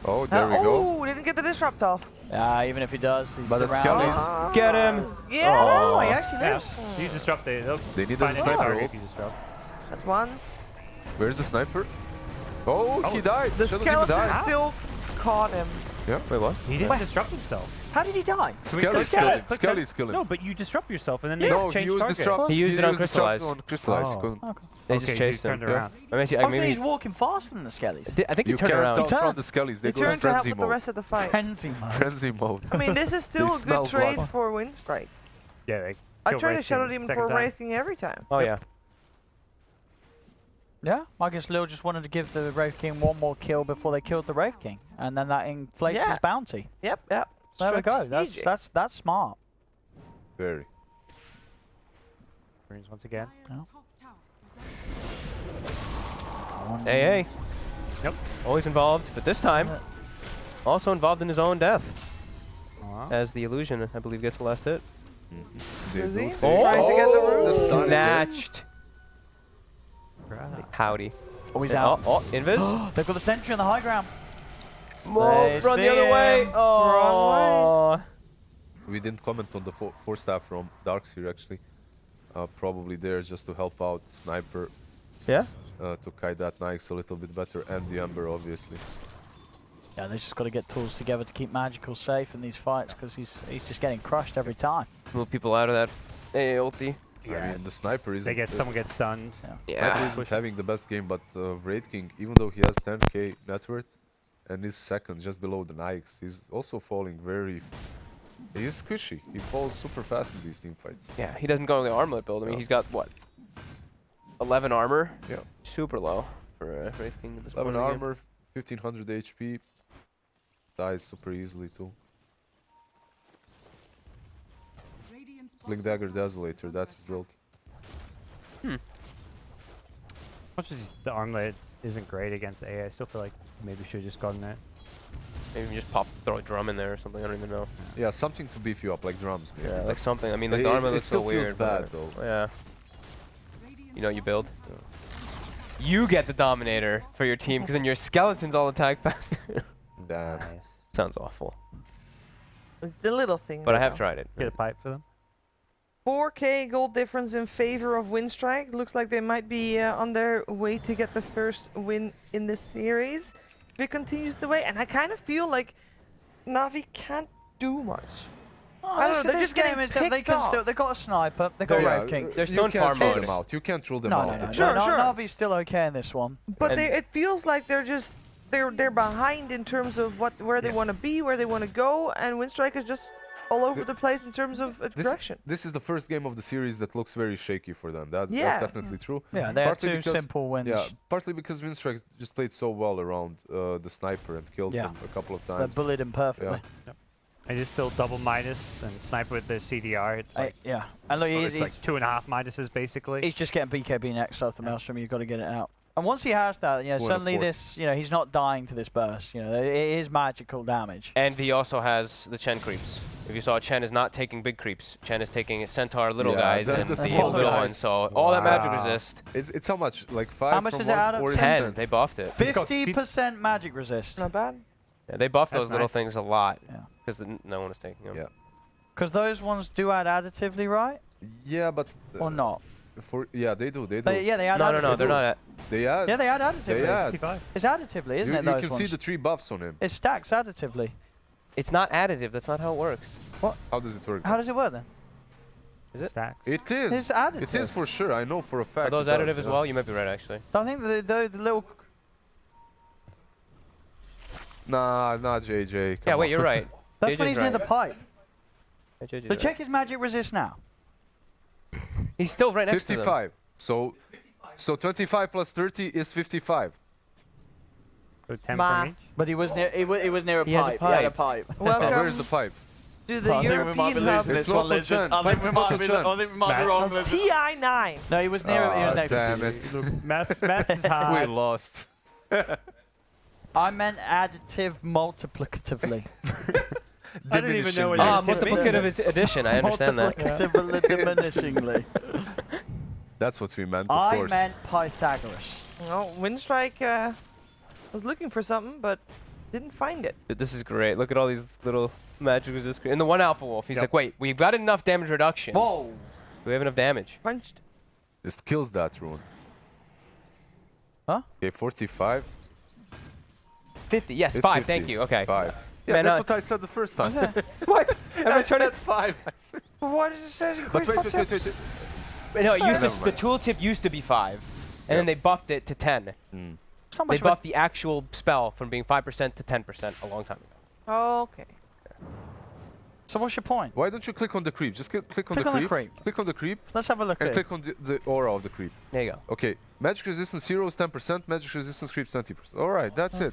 Oh, there we go. Oh, didn't get the disrupt off. Even if he does, he's But the surrounded. Skellies, Get him! Yeah, Oh, he actually Yeah. lives. You disrupt the. They need a find any sniper target ult. if you disrupt. that's once. Where's the sniper? Oh, he died. The Shadow Demon skeleton died. still caught him. Wait, what? He didn't disrupt himself. How did he die? Skelly's click kill that, him. click that. Skelly's kill him. No, but you disrupt yourself and then No, they he change used target. disrupt. He used it on disrupt Crystallize. on Crystallize. Oh. Couldn't- They Okay, just chased turned him. around. Maybe, Oh, maybe he's walking faster than the Skellies. I think he You turned can't around. outrun the Skellies. They They go in turned to help frenzy with the mode. rest of the fight. Frenzy mode. Frenzy mode. I mean, this is still They a smell good trade blood. for Winstrike. Yeah, they I killed trade a Wraith Shadow King Demon second for time. Wraith King every time. Oh, yeah. Yeah, I guess Lil just wanted to give the Wraith King one more kill before they killed the Wraith King, and then that inflates Yeah. his bounty. Yep, yep. There we go. Strategic. That's smart. Very. Marines once again. Dire's top tower is Hey, hey. Yep. Always involved, but this time, also involved in his own death. Wow. As the illusion, I believe, gets the last hit. They Is do he? take- Trying to get the Oh, roof. stun is there. Snatched. Right. Howdy. Oh, he's out. Oh, invis. They've got the sentry on the high ground. Run see the other way. him. Oh. We didn't comment on the four staff from Darks here actually. Probably there just to help out Sniper Yeah? to kite that Nikes a little bit better, and the Ember obviously. Yeah, they just got to get tools together to keep Magical safe in these fights because he's just getting crushed every time. Move people out of that AA ulti. I mean, the Sniper isn't. Someone gets stunned. Sniper Yeah. isn't having the best game, but Wraith King, even though he has 10k net worth and is second just below the Nikes, he's also falling very. He's squishy. He falls super fast in these team fights. Yeah, he doesn't go in the armlet build. I mean, No. he's got, what? 11 armor? Yeah. Super low for Wraith King at this 11 point. in the game. armor, 1500 HP. Dies super easily too. Radiant's Blink Dagger Desolator, that's his build. Much as the armlet isn't great against AA, I still feel like maybe should have just gotten it. Maybe just throw a drum in there or something. I don't even know. Yeah, something to beef you up, like drums. Maybe. Yeah, like something. I mean, like It- the armor it looks still so feels weird. bad, but- though. Yeah. Radiant's You know what you build? Yeah. You get the Dominator for your team because then your skeletons all attack faster. Damn. Nice. Sounds awful. It's the little thing. But I have though. tried it. Get a pipe for them. 4k gold difference in favor of Winstrike. Looks like they might be on their way to get the first win in this series. If it continues the way, and I kind of feel like Navi can't do much. Oh, I don't this, know, they're this just getting game is that they picked can off. still. They got a sniper. They got Yeah, Wave King. They're you still in can't farm rule mode. them out. You can't rule them No, out. no, no. Sure, no, sure. Navi's still okay in this one. But And- it feels like they're behind in terms of where they want to be, where they want to go, and Winstrike is just all over the place in terms of aggression. This is the first game of the series that looks very shaky for them. That's Yeah. definitely true. Yeah, they had Partly two because- simple wins. Yeah, partly because Winstrike just played so well around the sniper and killed Yeah. him a couple of They times. bullied him perfectly. And it's still double minus and sniper with the CDR. It's like, Yeah, and look, it's like 2.5 minuses basically. he's just getting BKB next off the Maelstrom. You've got to get it out. And once he has that, Well, suddenly of course. this, he's not dying to this burst. It is magical damage. And he also has the Chen creeps. If you saw, Chen is not taking big creeps. Chen is taking Centaur little Yeah, guys the and the small little guys. ones. So all that magic Wow. resist. It's how much? Like 5 How much from does it one, add up or to? is it 10. They buffed it. 50% magic resist. Not bad. Yeah, they buffed That's those little nice. things a lot. Yeah. Because no one is taking them. Yeah. Because those ones do add additively, right? Yeah, but Or not? they do. They do. They add No, additively. no, they're not at. They add. Yeah, they add additively. They add. 55. It's additively, isn't you it, you those can ones? see the 3 buffs on him. It stacks additively. It's not additive. That's not how it works. How does it work? How does it work then? Stacks. It is. It's additive. It is for sure. I know for a fact. Are those it does, additive as yeah. well? You might be right, actually. I think the little... Nah, JJ. Yeah, come wait, on. you're right. That's when JJ's he's near right. the pipe. Yeah, JJ's But right. check his magic resist now. He's still right next to them. 55. So 25 plus 30 is 55. So 10 from each. Math. But he was near. He was near a He has a pipe. He had a pipe. pipe. Welcome Where's the pipe? to the I think we might be European losing hub. this It's one, not a Lizzard. Chen. I think we It's might not be. a Chen. I think we might be Matt? wrong. of Lizzard. TI9. No, he was near. He was next. Damn it. Look, maths is We hard. lost. I meant additive multiplicatively. I didn't even know what Ah, it meant. multiplicative addition. I understand that. Multiplicatively diminishingly. That's what we meant, of I course. meant Pythagoras. No, Winstrike was looking for something, but didn't find it. This is great. Look at all these little magic resist. And the one Alpha Wolf, he's Yep. like, wait, we've got enough damage reduction. Whoa. Do we have enough damage? Punched. Just kills that rune. Huh? Okay, 45. 50. Yes, It's 5. 50. Thank you. Okay. 5. Yeah, Man, that's what I said the first time. What? I said 5. Why does it say But wait. No, it used Never to, the mind. tooltip used to be 5. And then they buffed it to 10. It's not They much of a- buffed the actual spell from being 5% to 10% a long time ago. Okay. So what's your point? Why don't you click on the creep? Just click on Click the on the creep. creep. Click on the creep Let's have a look and at it. click on the aura of the creep. There you go. Okay, magic resistance 0 is 10%, magic resistance creep 20%. Alright, that's it.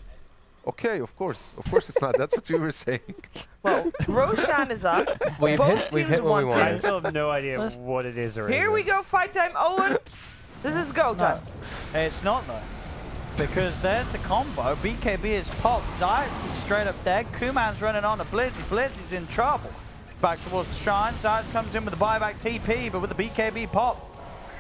Okay, of course. Of course it's not. That's what you were saying. Well, Roshan is up. We've Both hit teams what we want I wanted. still have no idea what it is or Here isn't. we go, fight time. Owen, this is go time. It's not though. Because there's the combo. BKB is popped. Zayat's is straight up dead. Kuman's running on to Blizzy. Blizzy's in trouble. Back towards the shrine. Zayat comes in with the buyback TP, but with the BKB pop.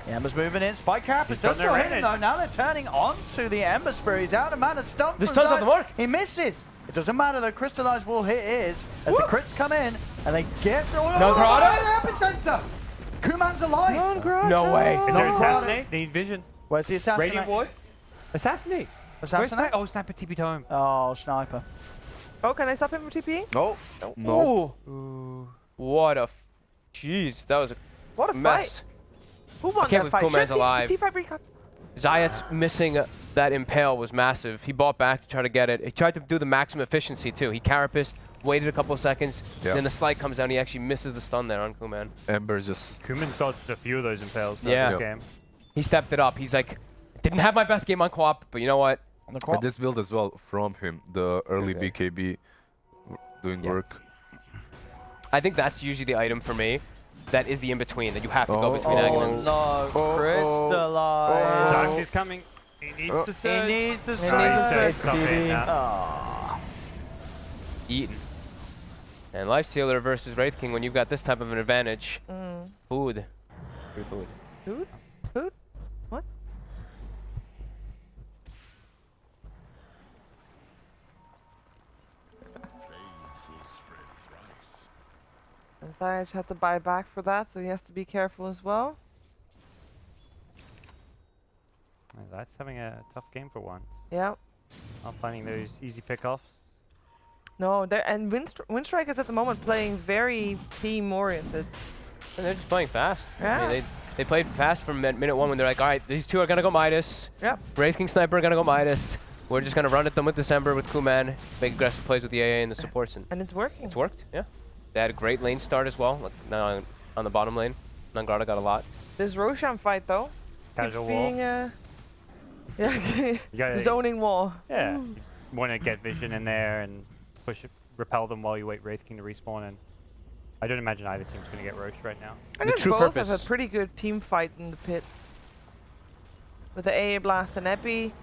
The Ember's moving in. Spike Carapace He's does done still their hit him though. minutes. Now they're turning onto the Ember Spear. He's out of mana. Stun The from stun's off Zayat. the mark. He misses. It doesn't matter though. Crystallized will hit is as the crits come in and they get the No grotto? epicenter. Kuman's alive. No way. Is there No, assassinate? They need vision. Where's the assassinate? Radiant ward? Assassinate. Where's Assassinate? Oh, sniper TP to him. Oh, sniper. Oh, can I stop him from TP? No. No. Ooh. What a... Jeez, that was a What a mess. fight. Who won can't that believe fight? Kuman's Sure, alive. T5 recap. Zayat's missing that impale was massive. He bought back to try to get it. He tried to do the maximum efficiency too. He carapaced, waited a couple of seconds, Yeah. then the slide comes down. He actually misses the stun there on Kuman. Ember just... Kuman's dodged a few of those impales Yeah. this game. He stepped it up. He's like, didn't have my best game on co-op, but you know what? On the And quad. this build as well from him, the early Okay. BKB doing Yeah. work. I think that's usually the item for me. That is the in-between, that you have to go Oh. between Oh agonyms. no, Oh, crystallized. Darks is coming. He needs to He surge. needs the He needs surge. to It's stop it CD. now. Oh. Eaten. And Life Sealer versus Wraith King, when you've got this type of an advantage. Food. Free food. Food? Food? What? And Zayach had to buy back for that, so he has to be careful as well. That's having a tough game for once. Yeah. Not finding those easy pickoffs. No, and Winstrike is at the moment playing very team-oriented. And they're just playing fast. Yeah. I mean, they played fast from minute one when they're like, all right, these two are going to go Midas. Yep. Wraith King Sniper are going to go Midas. We're just going to run at them with December, with Kuman, make aggressive plays with the AA and the supports. And And it's working. it's worked, yeah. They had a great lane start as well, like now on the bottom lane. Nangrata got a lot. This Roshan fight, though, Casual keeps being wall. yeah, You gotta, zoning wall. yeah. You want to get vision in there and push it, repel them while you wait Wraith King to respawn. And I don't imagine either team's going to get roached right now. I The think true both purpose- have a pretty good team fight in the pit. With the AA Blast and Epi,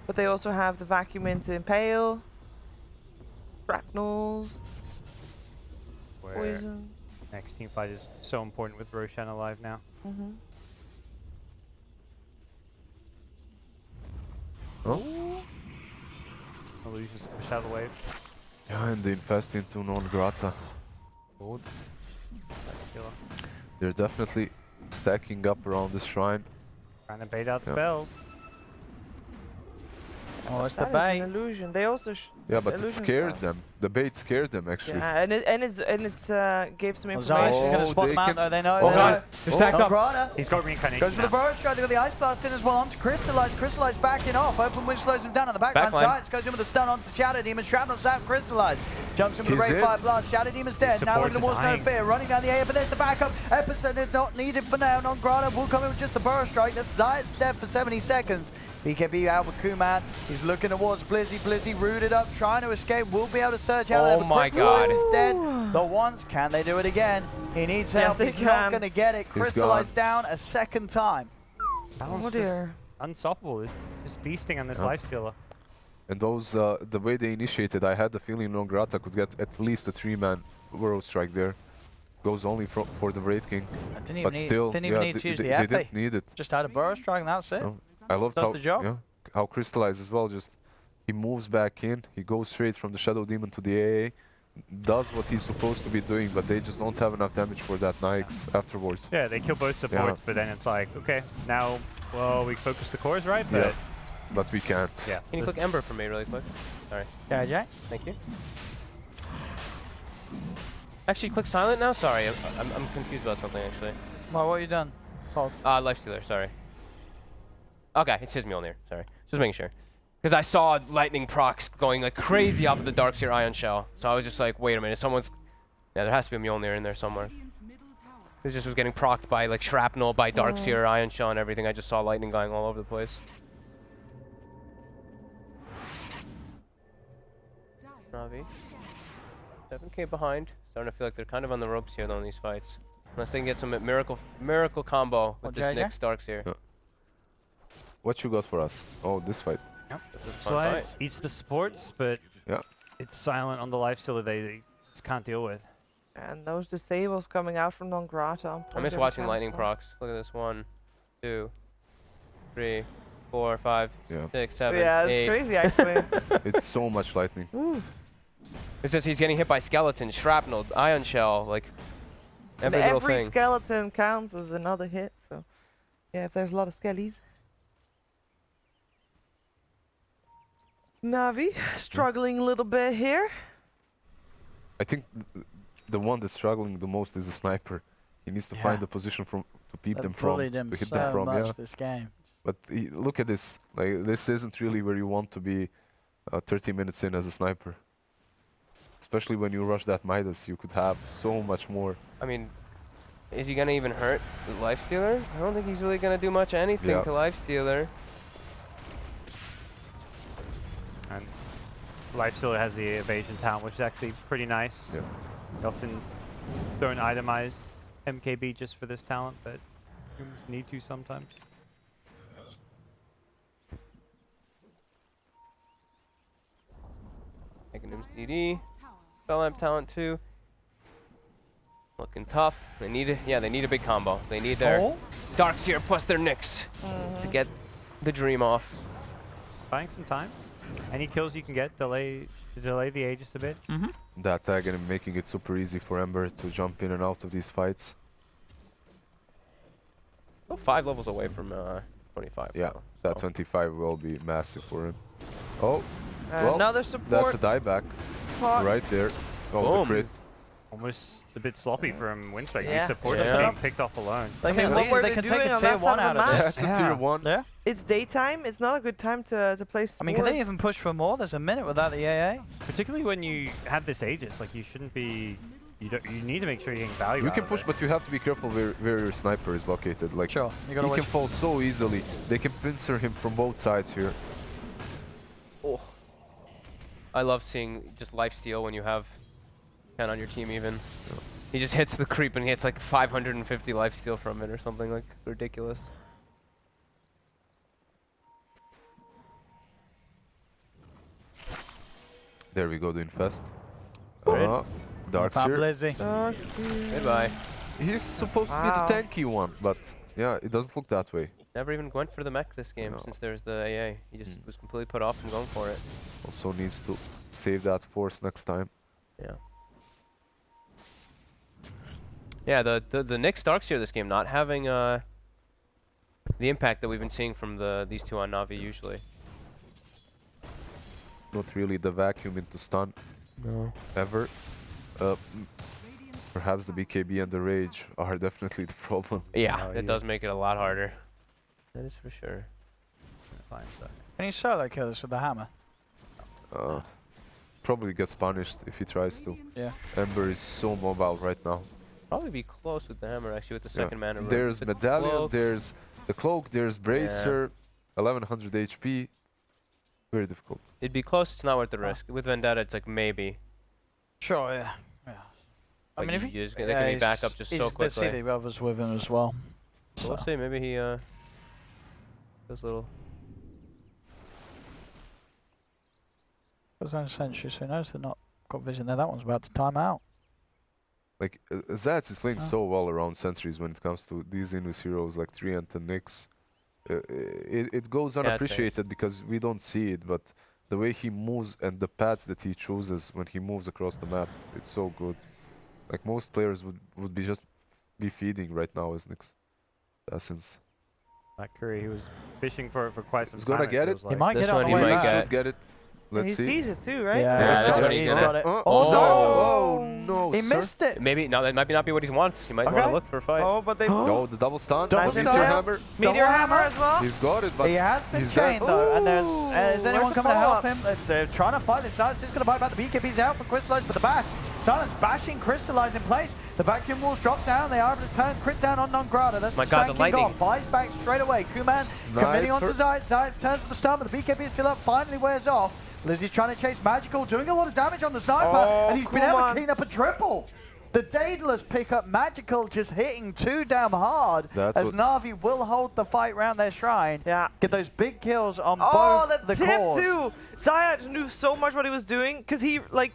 but they also have the Vacuum into Impale, Shrapnels, Where Poison. next team fight is so important with Roshan alive now. Mm-hmm. Illusions push out of the wave. Yeah, and they invest into Nangrata. Gold. That's killer. They're definitely stacking up around this shrine. Trying to bait out Yeah. spells. Oh, it's the That is bait. an illusion. They also Yeah, but it illusion scared spell. them. The bait scared them, actually. Yeah, and it's gave some Well, information. Zayas is going Oh, to spot they them out can- though. They know. Oh, they God. know. They're stacked up. Nangrata He's got reincarnation. goes for the now. burst strike. They got the ice blast in as well onto Crystallize. Crystallize backing off. Open wind slows him down on the backline. Backline. Zayas goes in with the stun onto the Shadow Demon. Shrapnel's out. Crystallize jumps in with the He's Ray in. Fire Blast. Shadow Demon's dead. Now looking supports towards are No dying. Fear. Running down the air, but there's the backup. Episode is not needed for now. Nangrata will come in with just the burst strike. That's Zayas dead for 70 seconds. BKB out with Kuman. He's looking towards Blizzy. Blizzy rooted up, trying to escape. Will be able to surge out. Oh there, but my Crystallize God. is dead. The once, can they do it again? He needs Yes, help. they He's not can. going to get it. He's Crystallize gone. down a second time. That Oh one's just dear. unstoppable. It's just beasting on this Yeah. life stealer. And those, the way they initiated, I had the feeling Nangrata could get at least a 3-man World Strike there. Goes only for the Wraith King. I didn't even But need, still, didn't even yeah, need to use they the epi. didn't need it. Just had a burst strike and that's it. No. I loved Does how, the job. yeah, how Crystallize as well, just he moves back in, he goes straight from the Shadow Demon to the AA, does what he's supposed to be doing, but they just don't have enough damage for that Nyx afterwards. Yeah, they kill both supports, but then it's like, okay, now, well, we focus the cores, right? But Yeah. But we can't. yeah. Can you this- click Ember for me really quick? Sorry. Yeah, Jay? Thank you. Actually, click silent now? Sorry, I'm confused about something actually. Well, what you done? Hold. Lifestealer, sorry. Okay, it says Mjolnir, sorry. Just making sure. Because I saw lightning procs going like crazy off of the Darkseer Ion Shell. So I was just like, wait a minute, someone's... Yeah, there has to be a Mjolnir in there somewhere. Radiant's middle tower This just was getting procced by like shrapnel, by Darkseer, Ion Shell and everything. I just saw lightning going all over the place. Navi. 7k behind. Starting to feel like they're kind of on the ropes here though in these fights. Unless they can get some miracle combo with What, this JJ? Nyx Darkseer. Yeah. What you got for us? Oh, this fight. This was a fun Slice fight. eats the supports, but Yeah. it's silent on the life stealer they just can't deal with. And those disables coming out from Nangrata. I miss watching lightning procs. Look at this. 1, 2, 3, 4, 5, Yeah. 6, 7, Yeah, it's 8. crazy actually. It's so much lightning. It says he's getting hit by skeletons, shrapnel, ion shell, like And every little every thing. skeleton counts as another hit, so yeah, if there's a lot of skellies. Navi struggling a little bit here. I think the one that's struggling the most is the sniper. He needs to find Yeah. the position to peep They've them from, bullied him to hit so them from. much Yeah. this game. But look at this. Like this isn't really where you want to be 30 minutes in as a sniper. Especially when you rush that Midas, you could have so much more. I mean, is he gonna even hurt the Lifestealer? I don't think he's really gonna do much anything Yeah. to Lifestealer. And life stealer has the evasion talent, which is actually pretty nice. Yeah. You often don't itemize MKB just for this talent, but you just need to sometimes. Taking him TD. tower. Spell Amp talent too. Looking tough. They need a big combo. They need their Oh, Darkseer plus their Nyx to get the dream off. Buying some time. Any kills you can get, delay the Aegis a bit. That tag and making it super easy for Ember to jump in and out of these fights. Oh, 5 levels away from 25. Yeah, though, that so. 25 will be massive for him. Oh, well, Another that's support. a dieback. Pot. Right there. Oh, Boom. the crit. Almost a bit sloppy from Winstrike. Yeah. These supports Yeah. being picked off alone. They I mean, can, what were they they can doing take a on tier that 1 side out of of the Yeah, this. it's a tier 1. Yeah. It's daytime. It's not a good time to play I mean, can they sports. even push for more? There's a minute without the AA. Particularly when you have this Aegis, like you shouldn't be. You need to make sure you're getting value. You out can of push, it. but you have to be careful where your sniper is located. Like, Sure, you he gotta can watch. fall so easily. They can pincer him from both sides here. Oh. I love seeing just lifesteal when you have 10 on your team even. He just hits the creep and he hits like 550 lifesteal from it or something like ridiculous. There we go, the infest. Right. Dark's Found here. Blizzy. Goodbye. He's supposed to be Wow. the tanky one, but yeah, it doesn't look that way. Never even went for the mech this game No. since there's the AA. He just was completely put off from going for it. Also needs to save that force next time. Yeah. Yeah, the Nyx Darkseer this game not having the impact that we've been seeing from these two on Navi usually. Not really the vacuum into stun No. ever. Perhaps the BKB and the Rage are definitely the problem. Yeah, Oh, it yeah. does make it a lot harder. That is for sure. Fine, so. Can you solo kill this with the hammer? Probably gets punished if he tries to. Yeah. Ember is so mobile right now. Probably be close with the hammer actually with the Yeah. second mana. rune. There's The Medallion, cloak, there's the Cloak, there's Bracer, 1100 HP. Very difficult. it'd be close. It's not worth the risk. With Vendetta, it's like maybe. Sure, yeah. I Like mean, if you he, just they can be back up just so They see quickly. the others with him as well. So we'll see. Maybe he does a little. There's no sentry, so he knows they're not got vision there. That one's about to time out. Like, Zats is playing Oh. so well around sentries when it comes to these Invis heroes like Treant and Nyx. It goes Yeah, it's nice. unappreciated because we don't see it, but the way he moves and the paths that he chooses when he moves across the map, it's so good. Like, most players would be just be feeding right now as Nyx Assassins. That Curry, he was fishing for quite some He's time. gonna get feels it. He like. might This get it on one the he way might back. get. Should get it. he Let's see. sees it too, right? Yeah, Yeah, he's that's got what it. he's He's gonna- got it. Oh, Zats! Oh no, He sir. missed it. Maybe no, that might not be what he wants. He might want Okay. to look for a fight. Oh, but they Oh, the double stun. Double Meteor stun. hammer. meteor Double hammer hammer. as well. He's got it, but He has been he's dead. chained though, and there's Ooh, is anyone where's the coming to help follow-up? him? They're trying to fight this. Silence is going to bite back. The BKB's out for Crystallize, but the bash. Silence bashing, crystallize in place. The vacuum walls drop down. They are able to turn crit down on Non-Grata. That's My the God, the Sanking lightning. off. Buys back straight away. Kuman committing onto Sniper. Zayat. Zayat turns with the stun, but the BKB is still up. Finally wears off. Lizzie's trying to chase Magical, doing a lot of damage on the sniper, Oh, and he's been able to Kuman. clean up a triple. The Daedalus pick up Magical, just hitting too damn hard. That's as what- Na'Vi will hold the fight round their shrine. Yeah. Get those big kills on Oh, both the the tip cores. too. Zayat knew so much what he was doing because he was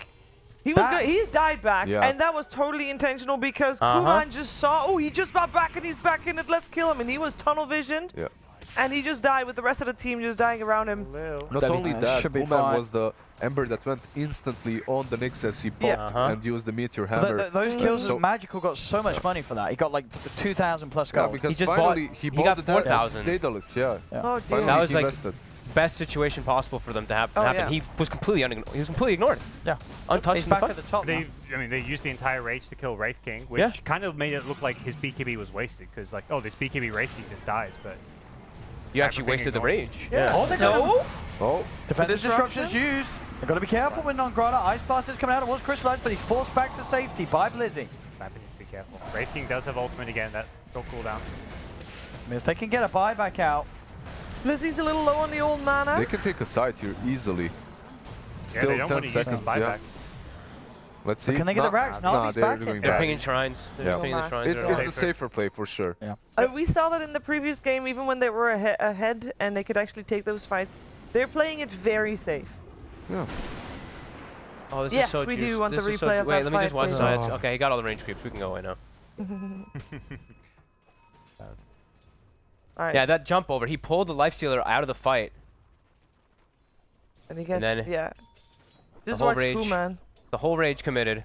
That- good. He died back, Yeah. and that was totally intentional because Uh-huh. Kuman just saw. Oh, he just got back and he's back in it. Let's kill him, and he was tunnel visioned. Yeah. And he just died with the rest of the team just dying around him. Lil. Not That'd be- only That that, should be Kuman fine. was the Ember that went instantly on the Nyx as he Yeah. popped Uh-huh. and used the Meteor Th- Hammer. th- those kills, So- Magical got so much money for that. He got like 2,000 plus Yeah, gold. because just finally bought- he he bought got the 4,000. Daedalus, yeah. Yeah. Oh, Finally dear. That was he like- invested. Best situation possible for them to happen. Oh, yeah. He was completely ignored. Yeah. Untouched He's in the back fight. at the top now. They used the entire Rage to kill Wraith King, which Yeah. kind of made it look like his BKB was wasted, because like, oh, this BKB Wraith King just dies, but You actually being wasted the ignored. rage. Yeah. Oh, they're No. gonna- Oh, Defensive disruption? disruptions used. They've got to be careful with Non-Grata. Ice Blast is coming out. It was crystallized, but he's forced back to safety by Blizzy. Rapid needs to be careful. Wraith King does have ultimate again, that short cooldown. I mean, if they can get a buyback out, Lizzie's a little low on the old mana. they can take a side here easily. Yeah, Still they don't 10 want to use his seconds, yeah. buyback. Let's see. can they get the racks? Navi's they're back in. doing They're bad. pinging shrines. They're just Yeah. pinging the shrines. It's They're all- the safer play for sure. We saw that in the previous game, even when they were ahead and they could actually take those fights. They're playing it very safe. Yeah. Oh, this Yes, is so we do juiced. want the This is so replay ju- of Wait, that let me just fight, watch please. sides. Oh. Okay, he got all the range creeps. We can go away now. All right. Yeah, that jump over. He pulled the lifestealer out of the fight. and he gets, then yeah. Just whole watch rage. Kuman. The whole rage committed.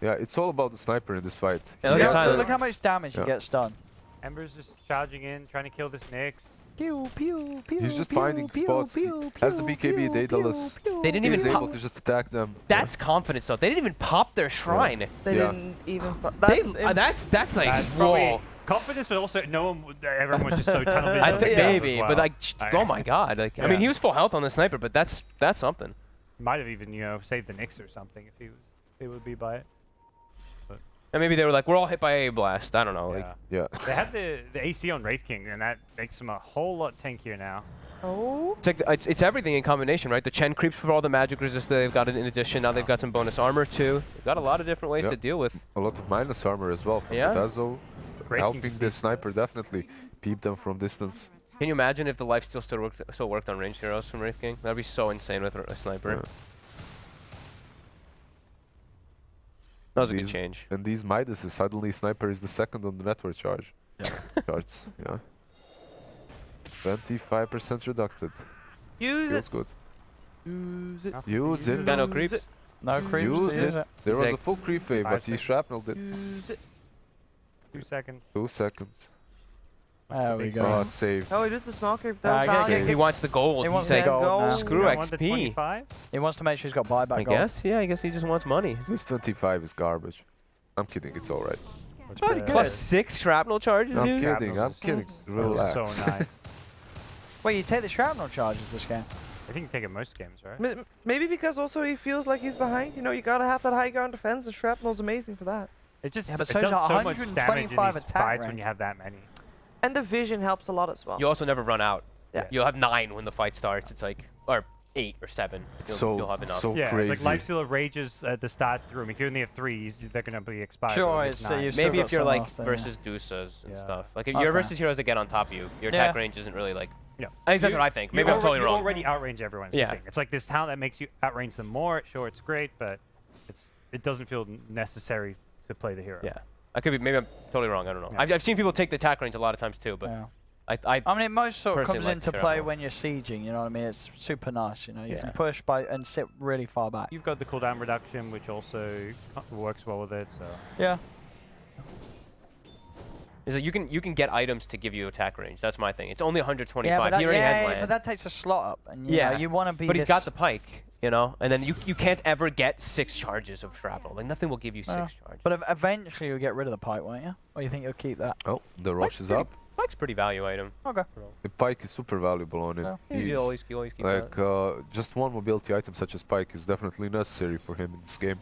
Yeah, it's all about the sniper in this fight. Yeah, He look at has Silent. the- look how much damage he Yeah. gets done. Ember's just charging in, trying to kill this Nyx. Pew, pew, pew, He's just pew, finding pew, spots. pew, As the pew, BKB pew, Daedalus, pew, They didn't he's even able pop. to just attack them. That's confidence though. They didn't even pop their shrine. They Yeah. didn't even. That's like That's whoa. probably confidence, but also no one. Everyone was just so tunnel vision. I think Yeah. maybe, as but well. like, oh my god! Like, I mean, Yeah. he was full health on the sniper, but that's something. Might have even saved the Nyx or something if he would be by it. And maybe they were like, we're all hit by a blast. I don't know. Like, Yeah. Yeah. They have the AC on Wraith King, and that makes them a whole lot tankier now. Oh. it's like it's everything in combination, right? The Chen creeps for all the magic resist that they've got in addition. Now they've got some bonus armor too. They've got a lot of different ways Yep. to deal with. A lot of minus armor as well from Yeah. the Dazzle. Wraith Helping King's the sniper definitely. Peep them from distance. Can you imagine if the life still worked on ranged heroes from Wraith King? That'd be so insane with a sniper. Yeah. That was a good These- change. And these Midases, suddenly sniper is the second on the network charge. Charts, yeah. 25% reducted. Use Feels it. good. Use it. Use it. Got no Use creeps? it. No creeps Use to use it. it. There was a Exact- full creep wave, 5 but he seconds. shrapneled it. Use it. 2 seconds. 2 seconds. What's There the we big go. one? Oh, saved. Oh, it is the small creep. I guess He wants the gold. He He's wants like, the gold now. screw You don't want the XP. 25? He wants to make sure he's got buyback I gold. guess, yeah, I guess he just wants money. This 25 is garbage. I'm kidding, it's alright. What's pretty the- good. Plus 6 shrapnel charges, I'm dude? kidding, I'm Shrapnel's kidding. is Relax. So nice. Wait, you take the shrapnel charges this game? I think you take it most games, right? Maybe because also he feels like he's behind. You know, you gotta have that high ground defense, and shrapnel's amazing for that. It just Yeah, but it so does does so much damage in 125 these attack fights range. when you have that many. And the vision helps a lot as well. You also never run out. Yeah. You'll have 9 when the fight starts. It's like, or 8 or 7. You'll have enough. so Yeah, crazy. it's like Lifestealer rages at the start of the room. If you only have 3s, they're gonna be expired. Sure, with it's, 9. you've still Maybe got if you're some like after, yeah. versus Dusas and Yeah. stuff. Like if Okay. you're versus heroes that get on top of you, your attack Yeah. range isn't really like. Yeah. At least that's You- what I think. you Maybe I'm totally you wrong. already outrange everyone. Yeah. It's like this talent that makes you outrange them more. Sure, it's great, but it doesn't feel necessary to play the hero. Yeah. I could be. Maybe I'm totally wrong. I don't know. Yeah. I've seen people take the attack range a lot of times too, but Yeah. I I mean, it most sort of personally comes like into the play shrapnel. when you're sieging, you know what I mean? It's super nice, you know? You Yeah. can push by and sit really far back. You've got the cooldown reduction, which also works well with it. So Yeah. is that you can get items to give you attack range. That's my thing. It's only 125. Yeah, but that, he already has yeah, land. but that takes a slot up. And Yeah, know, you want to be but he's got this- the pike, you know, and then you can't ever get 6 charges of shrapnel. Like nothing will give you 6 charges. But eventually you'll get rid of the pipe, won't you? Or you think you'll keep that? Oh, the rush is up. Pike's pretty value item. Okay. The pike is super valuable on it. Yeah. He- You always keep like that. just one mobility item such as pike is definitely necessary for him in this game.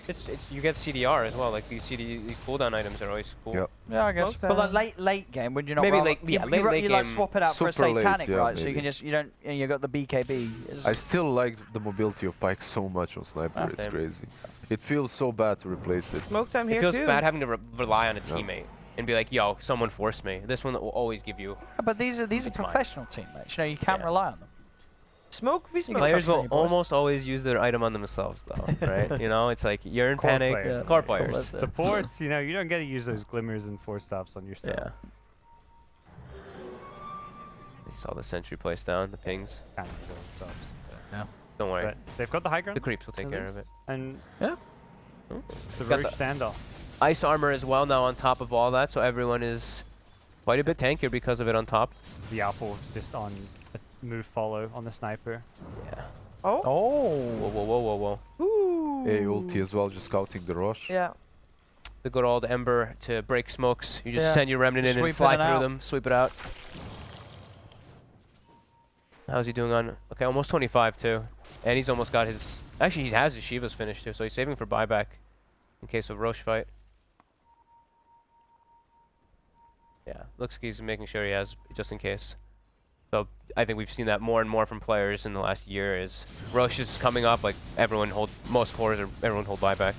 It's you get CDR as well. Like these cooldown items are always cool. Yep. Yeah, I guess. Both But like sides. late game, would you not? Maybe rather- late- yeah, you, late- you, late you like game. swap it out for a Super late, satanic, yeah, right? So you maybe. can just you got the BKB. I still like the mobility of pike so much on sniper. Ah, it's same. crazy. It feels so bad to replace it. Smoke time here It feels too. bad having to rely on a teammate and be like, "Yo, someone forced me." This one will always give you. But these are It's fine. professional teammates. You know, you can't Yeah. rely on them. Smoke v smoke. Players trust will any boys. almost always use their item on themselves, though, right? You know, it's like you're in Core panic. players. Core Yeah. players. That's it. supports, you don't get to use those glimmers and 4-stops on yourself. Yeah. They saw the sentry place down, the pings. Kind of kill themselves. Don't worry. But they've got the high The ground creeps will take At care least. of it. and Yeah. the It's got Roach the- standoff. Ice armor as well now on top of all that, so everyone is quite a bit tankier because of it on top. The Alpha was just on a move follow on the sniper. Yeah. Oh. Whoa, Oh. whoa, whoa, whoa, whoa. Ooh. A ulti as well, just scouting the rush. Yeah. The good old Ember to break smokes. You just Yeah. send your remnant in Sweep and it fly in through out. them, sweep it out. How's he doing on? Okay, almost 25 too. And he's almost got his. Actually, he has his Sheeva's finished too, so he's saving for buyback in case of Roche fight. Yeah, looks like he's making sure he has just in case. So I think we've seen that more and more from players in the last year. Is Roche is coming up, like everyone hold most cores or everyone hold buyback.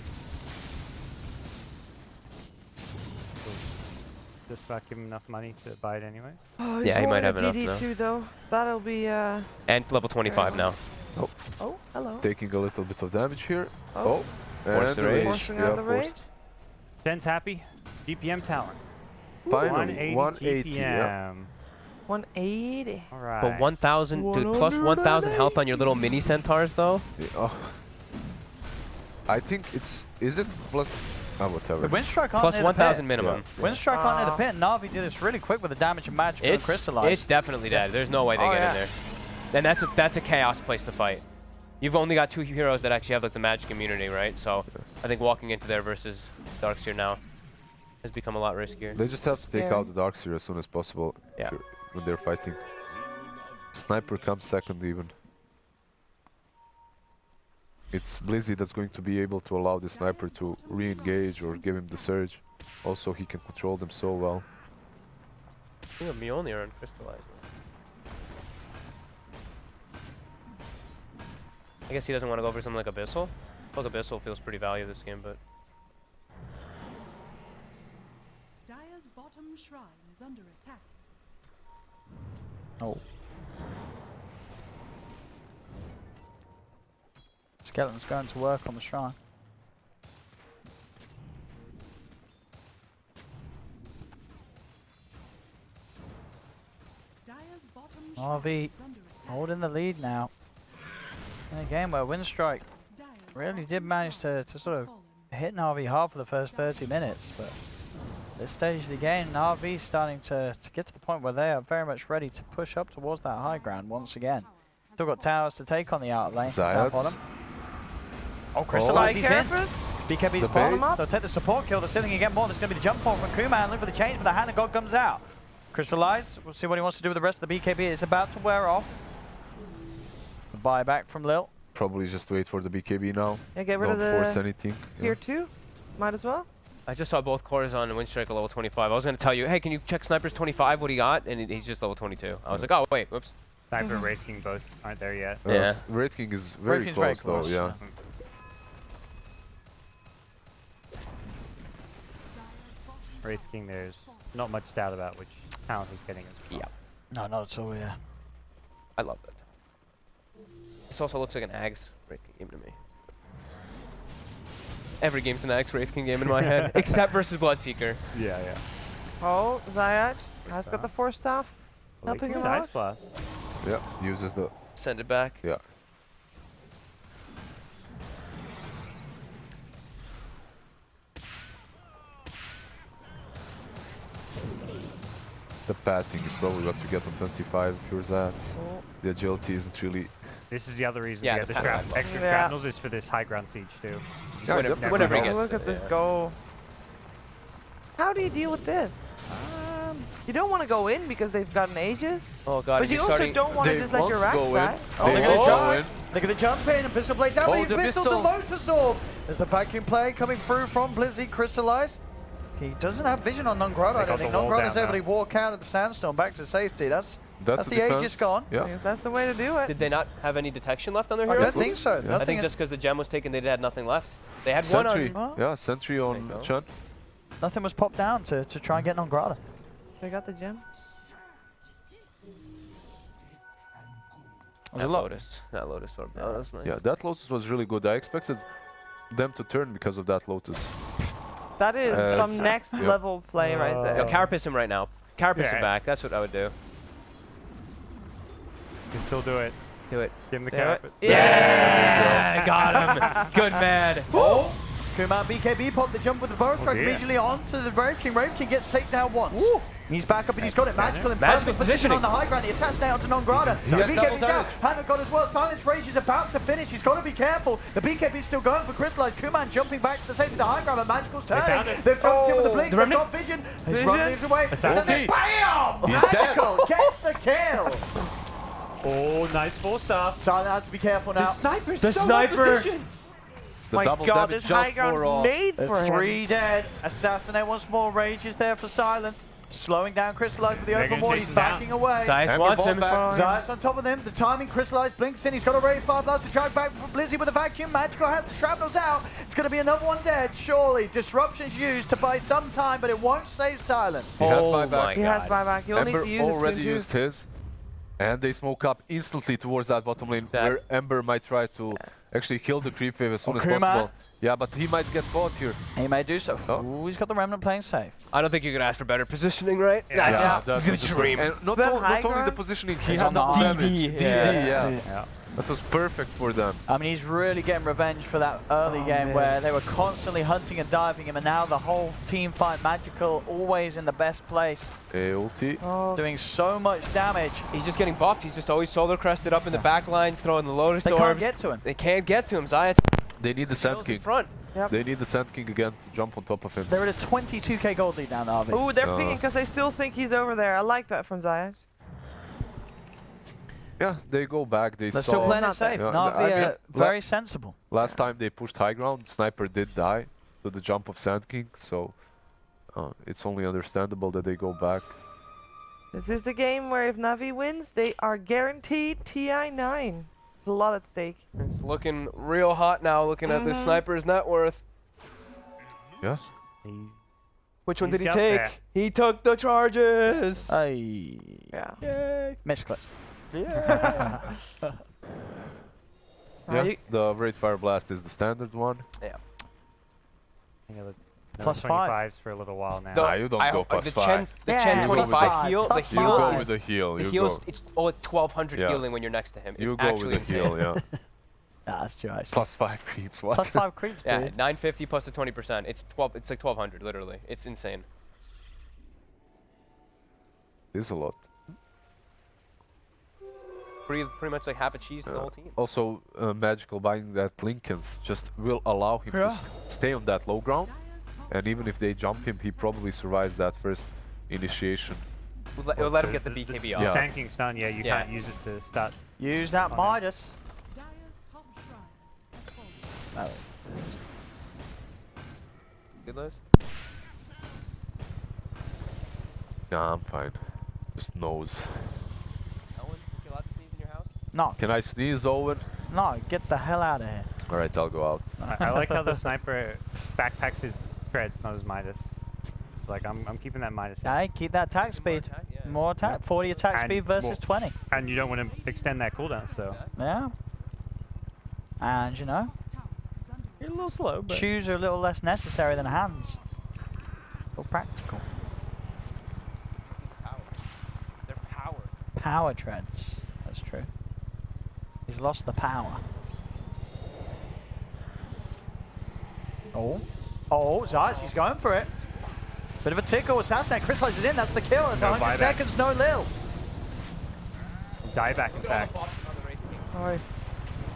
Just about give him enough money to buy it anyway. Oh, Yeah, he might have enough DD2 now. though. That'll be And level 25 now. Oh, hello. Taking a little bit of damage here. Oh. Force the the rage. Forcing out the rage. forced. Jen's happy. DPM talent. Finally, 180 180. Yeah. PPM. 180. All right. But 1,000, dude, plus 1,000 health on your little mini centaurs though. Yeah, oh. I think it's. Is it plus? Whatever. But Winstrike aren't Plus near the 1,000 pit. minimum. Winstrike aren't near the pit. Na'Vi did this really quick with the damage and magic and It's crystallize. definitely dead. There's no way they Oh, get yeah. in there. And that's a chaos place to fight. You've only got 2 heroes that actually have like the magic immunity, right? So I think walking into there versus Darkseer now has become a lot riskier. They just have to take Yeah. out the Darkseer as soon as possible Yeah. when they're fighting. Sniper comes second even. It's Blizzy that's going to be able to allow the sniper to re-engage or give him the surge. Also, he can control them so well. I think of Mjolnir and Crystallize. I guess he doesn't want to go for something like Abyssal. I feel like Abyssal feels pretty value this game, but Dire's bottom shrine is under attack. Oh. Skeleton's going to work on the shrine. Dire's bottom Na'Vi shrine is under attack. holding the lead now. In a game where Winstrike Dire's really bottom did manage shrine to sort of fallen. hit Na'Vi hard for the first 30 minutes, but this stage of the game, Na'Vi's starting to get to the point where they are very much ready to push up towards that high ground once again. Still got towers to take on the outer lane. down bottom. Zayats. Oh, Crystallize, he's in. Carapace. BKB's The bottom bait. up. They'll take the support kill. They're still going to get more. There's going to be the jump ball from Kuman. Look for the change, but the Hand of God comes out. Crystallize. We'll see what he wants to do with the rest of the BKB. It's about to wear off. The buyback from Lil. Probably just wait for the BKB now. Yeah, get rid Don't of the force anything. Here too. Might as well. I just saw both cores on Winstrike level 25. I was going to tell you, hey, can you check Sniper's 25, what he got? And he's just level 22. I was like, oh, wait, whoops. Sniper and Wraith King both aren't there yet. Yeah. Wraith King is very King's close, very though, close, yeah. Wraith King, there's not much doubt about which talent he's getting as well. Yeah, No, not at all, yeah. I love that. This also looks like an Ags Wraith King game to me. Every game's an Ags Wraith King game in my head, except versus Bloodseeker. Yeah, yeah. Oh, Zayat has got the Force Staff. Helping him out. Ice Blast. Yeah, uses the... Send it back. Yeah. The padding is probably what you get on 25 if you're Zats. The agility isn't really... This is the other reason Yeah, to get the the pad- extra Yeah. shrapnels is for this high ground siege too. Yeah, Whenever- definitely whenever he helps. gets- Look at this yeah. go. How do you deal with this? You don't want to go in because they've gotten Aegis, Oh god, but if you you're also starting... don't want to They just let want your to racks go in. die. Oh, They look at the want to jump. go in. Look at the jump in. Abyssal Blade down. Oh, but he the Abyssal, the Abyssal. Lotus Orb. There's the vacuum play coming through from Blizzy. Crystallize. He doesn't have vision on Nongrado, I They don't got think. the wall Nongrado's down able to now. walk out of the Sandstorm back to safety. That's That's the defense. Aegis gone. I Yeah. guess that's the way to do it. Did they not have any detection left on their I heroes? don't think so. Yeah. Nothing I think in- just because the gem was taken, they had nothing left. They had Sentry. one on... Huh? Yeah, Sentry There on you go. Chun. nothing was popped down to try and get Nongrado. They got the gem. Was That it low? Lotus. That Lotus Orb. Oh, that's nice. Yeah, that Lotus was really good. I expected them to turn because of that Lotus. That is some next Yep. level play right Yo, there. Carapace him right now. Carapace him Yeah. back. That's what I would do. You can still do it. Do it. Give him the Do it. cap. Yeah, got him. Good man. Oh! Kuman BKB popped the jump with the bow strike dear. immediately onto the Brave King. Brave King gets taken down once. He's back up and he's got it. Magical in Magical perfect position positioning. on the high ground. The assassinate onto Nongrado. He has double BKB's down. damage. Hand of God as well. Silence Rage is about to finish. He's got to be careful. The BKB's still going for Crystallize. Kuman jumping back to the safety of the high ground, but Magical's turning. found it. They've jumped in with the blink. The They've Remnant. got vision. His Vision. run moves away. Assassinate. Bam! He's dead. Magical gets the kill. Oh, nice 4-star. Silent has to be careful now. sniper's The so sniper. well positioned. The My double God, damage this high just ground's wore off. made There's for him. 3 dead. Assassinate once more. Rage is there for Silent. Slowing down Crystallize with the They're open gonna ward. chase He's him down. backing away. Zeiss Ember wants ball him. back. Zeiss on top of them. The timing Crystallize blinks in. He's got a Ray Fire Blast to drag back from Blizzy with a vacuum. Magical has the shrapnels out. It's going to be another one dead, surely. Disruption's used to buy some time, but it won't save Silent. He has Oh buyback. my He has God. buyback. You'll need Ember to use it already soon used too. his. And they smoke up instantly towards that bottom lane, That- where Ember might try to actually kill the creep wave as soon as Kuma. possible. Yeah, but he might get caught here. He may do so. Oh. Ooh, he's got the Remnant playing safe. I don't think you could ask for better positioning, right? Yeah. That's Yeah. just That's the just dream. And not, The not high only the ground? positioning, he He's had on the double damage. DD, DD, yeah. yeah. Yeah. That was perfect for them. I mean, he's really getting revenge for that early game where they were constantly hunting and diving him, and now the whole team fight Magical always in the best place, A ulti. doing so much damage. He's just getting buffed. He's just always solar crested up in the back lines, throwing the Lotus They orbs. can't get to him. They can't get to him. Zion They need the Sand in King. front. Yep. They need the Sand King again to jump on top of him. They're at a 22k gold lead now, Navi. Ooh, they're picking because they still think he's over there. I like that from Zayas. Yeah, they go back. They They're saw. still playing Not it safe. that- Navi I mean, very sensible. Last time they pushed high ground, Sniper did die to the jump of Sand King, so it's only understandable that they go back. This is the game where if Navi wins, they are guaranteed TI9. A lot at stake. It's looking real hot now, looking at this sniper's net worth. Yeah. Which one He's did he got take? that. He took the charges. Hey. Yeah. Yay. Misclick. Yeah. Yeah, you- the Great Fire Blast is the standard one. Plus 5. 25s for a little while now. Nah, you don't go plus the 5. Chen, the Yeah, Chen you go 25 with heal. the- The plus You heal go five. with the heal. The You heals, go. it's all 1200 Yeah. healing when you're next to him. You It's go actually with the insane. heal, yeah. Nah, that's true. Actually. Plus 5 creeps. What? Plus 5 creeps, Yeah, dude. 950 plus the 20%. It's 12. It's like 1200 literally. It's insane. Is a lot. Pretty much like half a cheese to the whole team. Also, Magical buying that Lincolns just will allow him to stay on that low ground, and even if they jump him, he probably survives that first initiation. It'll let him get the BKB off. Yeah. Sand King stun, yeah, you Yeah. can't use it to start. Use that Midas. Dire's top shrine has fallen. Good, Liz? Nah, I'm fine. Just nose. Owen, is he allowed to sneeze in your house? No, Can I sneeze, Owen? no, get the hell out of here. Alright, I'll go out. I like how the sniper backpacks his treads, not his Midas. Like, I'm keeping that Midas in. Hey, keep that attack speed. attack, yeah. More attack. 40 attack And speed versus more. 20. And you don't want to extend that cooldown, so. Yeah. And, you know, Tower is under You're a little slow, but. shoes are a little less necessary than hands. Or practical. Power. They're power. Power treads. That's true. He's lost the power. Oh. Oh, Zayas, he's going for it. Bit of a tickle. Assassinate. Crystallizes in. That's the kill. That's No 100 buyback. seconds. No Lil. Die back, in fact. Sorry.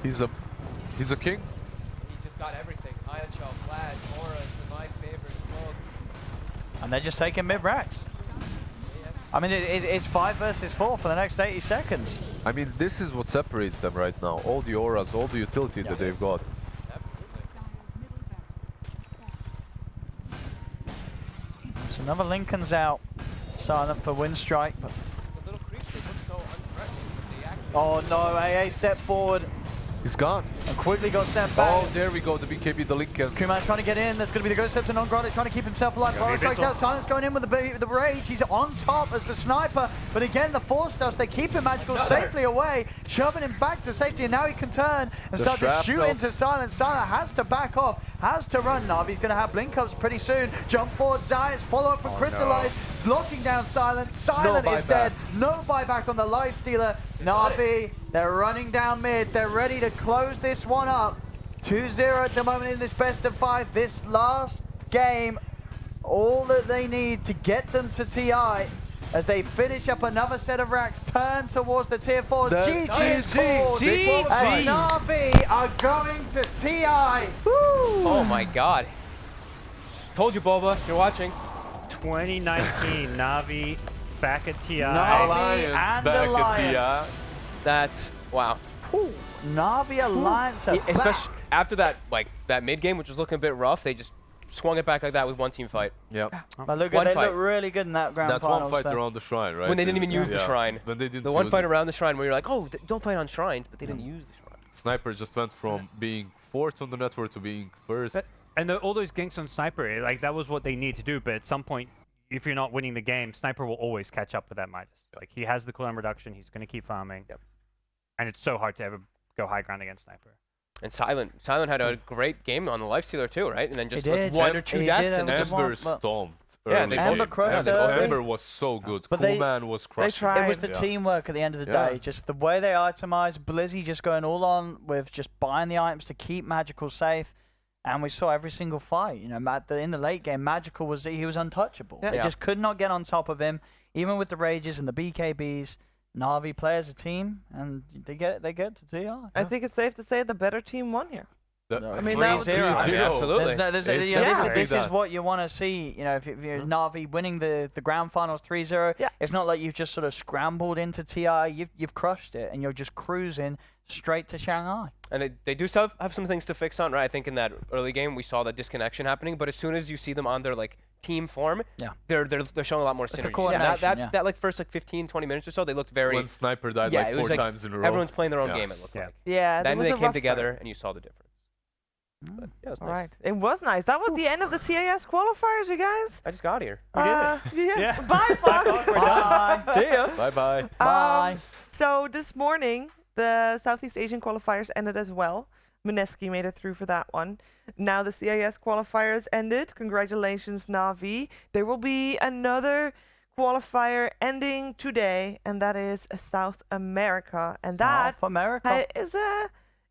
He's a king. He's just got everything. Ion Shell, Flash, Auras, Divine Favors, Godz. And they're just taking mid-racks. I mean, it's 5 versus 4 for the next 80 seconds. I mean, this is what separates them right now. All the auras, all the utility that they've got. Absolutely. Dire's middle barracks has fallen. So another Lincoln's out. Silent for Winstrike. But The little creeps, they look so unthreatening, but they actually... oh no, AA step forward He's gone. and quickly got sent back. Oh, there we go. The BKB, the Lincolns. Kuman's trying to get in. That's going to be the Ghost Scepter non-Grande trying to keep himself alive. Yeah, Boris strikes Vincere. out. Silence going in with the Rage. He's on top as the sniper. But again, the Force Dust, they keep him Magical safely away, shoving him back to safety. And now he can turn and The start to shoot shrapnels. into Silence. Silence has to back off, has to run. Navi's going to have blink ups pretty soon. Jump forward, Zayas. Follow up from Crystallize. Locking down Silent. Silent is buyback. dead. No buyback on the Lifestealer. Navi, they're running down mid. They're ready to close this one up. 2-0 at the moment in this best of 5. This last game, all that they need to get them to TI as they finish up another set of racks, turn towards the tier 4s. That's GG is GG. called. They qualified. And Navi are going to TI. Woo! Oh my god. Told you, Boba, if you're watching. 2019 Navi back at TI. Navi Alliance and back at Alliance. That's, wow. Whew. Navi Alliance are Especially back. after that, like, that mid game, which was looking a bit rough, they just swung it back like that with one team fight. Yep. But look, One they fight. look really good in that grand That final. one fight so- around the shrine, right? When they didn't even use the shrine. When they didn't The one use fight it. around the shrine where you're like, oh, don't fight on shrines, but they didn't use the shrine. Sniper just went from being 4th on the network to being 1st. And all those ganks on Sniper, like, that was what they need to do. But at some point, if you're not winning the game, Sniper will always catch up with that Midas. Like, he has the cooldown reduction. He's going to keep farming. Yep. And it's so hard to ever go high ground against Sniper. And Silent had a great game on the Lifestealer too, right? And then just He like did. one or two He deaths did, and it was just one- Ember well- stomped. early they game. Ember crushed early. Ember was so good. But they- Kuman was crushing. tried. It was the Yeah. teamwork at the end of the Yeah. day. Just the way they itemized, Blizzy just going all on with just buying the items to keep Magical safe. And we saw every single fight. You know, in the late game, Magical was untouchable. Yeah. They Yeah. just could not get on top of him, even with the Rages and the BKBs. Na'Vi play as a team, and they get to TI. I think it's safe to say the better team won here. I mean, that was- 3-0. I mean, absolutely. There's It's you know, definitely this is that. what you want to see. You know, if you're Na'Vi winning the grand finals 3-0, Yeah. it's not like you've just sort of scrambled into TI. You've crushed it, and you're just cruising straight to Shanghai. And they do still have some things to fix on, right? I think in that early game we saw that disconnection happening, but as soon as you see them on their like team form, Yeah. they're showing a lot more the synergy. And coordination, yeah. that like first like 15, 20 minutes or so, they looked very. When Sniper died Yeah, like it was 4 like times in a row. Everyone's playing their own Yeah. game. It looked Yeah. like. Yeah, Then was they a came rough together, start. and you saw the difference. But, yeah, it was All nice. right, it was nice. That was the end of the CIS qualifiers, you guys. I just got here. Yeah. Yeah. Bye, Fox. Bye. See ya. Bye-bye. Bye. So this morning, the Southeast Asian qualifiers ended as well. Mineski made it through for that one. Now the CIS qualifiers ended. Congratulations, Na'Vi. There will be another qualifier ending today, and that is South America. And that South America.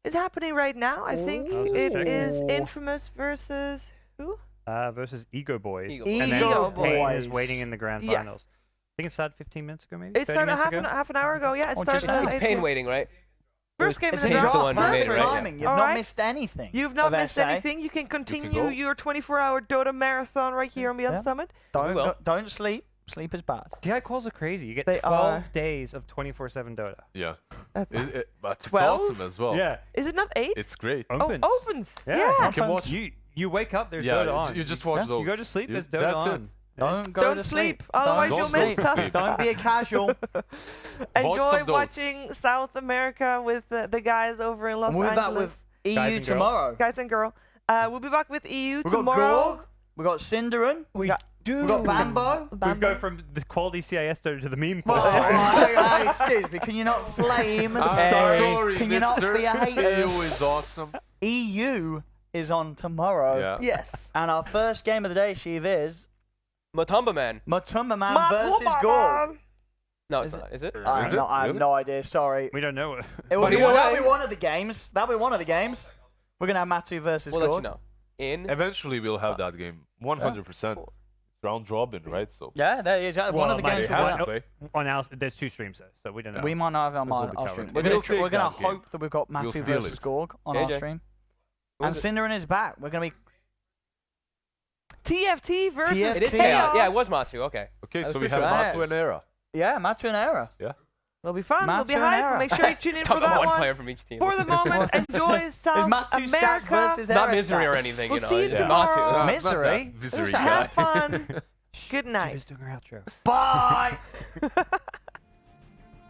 is happening right now. I think Ooh. it is Infamous versus who? Versus Ego Boys. Ego And then Ego Pain is Boys. waiting in the grand Yes. finals. I think it started 15 minutes ago, maybe? It 30 started minutes ago? half an hour ago. Yeah, it Oh, started. just- It's Pain waiting, right? First game It's in in the Pain's the draw. one who made it, perfect right? timing. You've All not right. missed anything. You've not of missed SA. anything. You can continue go. your 24-hour Dota marathon right here on Beyond Yeah. Summit. We will. Don't sleep. Sleep is bad. TI calls are crazy. You get They 12 are. days of 24/7 Dota. Yeah. That's But it's 12? awesome as well. Yeah. Is it not 8? It's great. Opens. Oh, opens. Yeah. Yeah. You can watch. You wake up, there's Yeah, Dota you on. you just watch those. You go to sleep, there's Dota That's on. it. Don't go Don't to sleep, sleep. otherwise Don't you'll sleep. miss stuff. Sleep. Don't be a casual. Enjoy some Dots. watching South America with the guys over in Los And we're back Angeles. with Guys EU and girl. tomorrow. Guys and girl. We'll be back with EU We've got tomorrow. Gorg. We've got Cinderin. We got We've got Bambo. We go from the quality CIS Dota to the meme Oh, quality. excuse me. Can you not flame? I'm sorry, Can you not mister. be a hater? EU is awesome. EU is on tomorrow. Yeah. Yes. And our first game of the day, Sheev, is Matumba Man. Matumba Man versus Gorg. No, it's not. Is it? I Is it? have Really? no idea. Sorry. We don't know. It will But be, either that'll way- be one of the games. That'll be one of the games. We're gonna have Matu versus We'll let Gorg. you know. In. Eventually, we'll have that game. 100%. It's round robin, right? So Yeah, that is one Well, of the it might games be. we're have gonna. to play. On our, there's 2 streams though, so we don't know. We might not have it on We'll my be our covering stream. it. We're We'll gonna take gonna that game. hope that we've got We'll Matu steal versus it. Gorg on our AJ. stream. What And was it? Cinderin is back. We're gonna be TFT versus TFT. It is Chaos. Chaos. Yeah, it was Matu. Okay. Okay, That's so we for have sure. Matu and Era. Matu and Era. It'll be fun. It'll be Matu and hype. Era. Make sure you tune in for Talk about that one one. player from each team. For the moment, enjoy Is South Matu stacked America. versus Not Era misery or stacked? anything, We'll you know. see you it's tomorrow. Matu. Misery? Misery Have guy. fun. Good night. Sheever's doing her outro. Bye.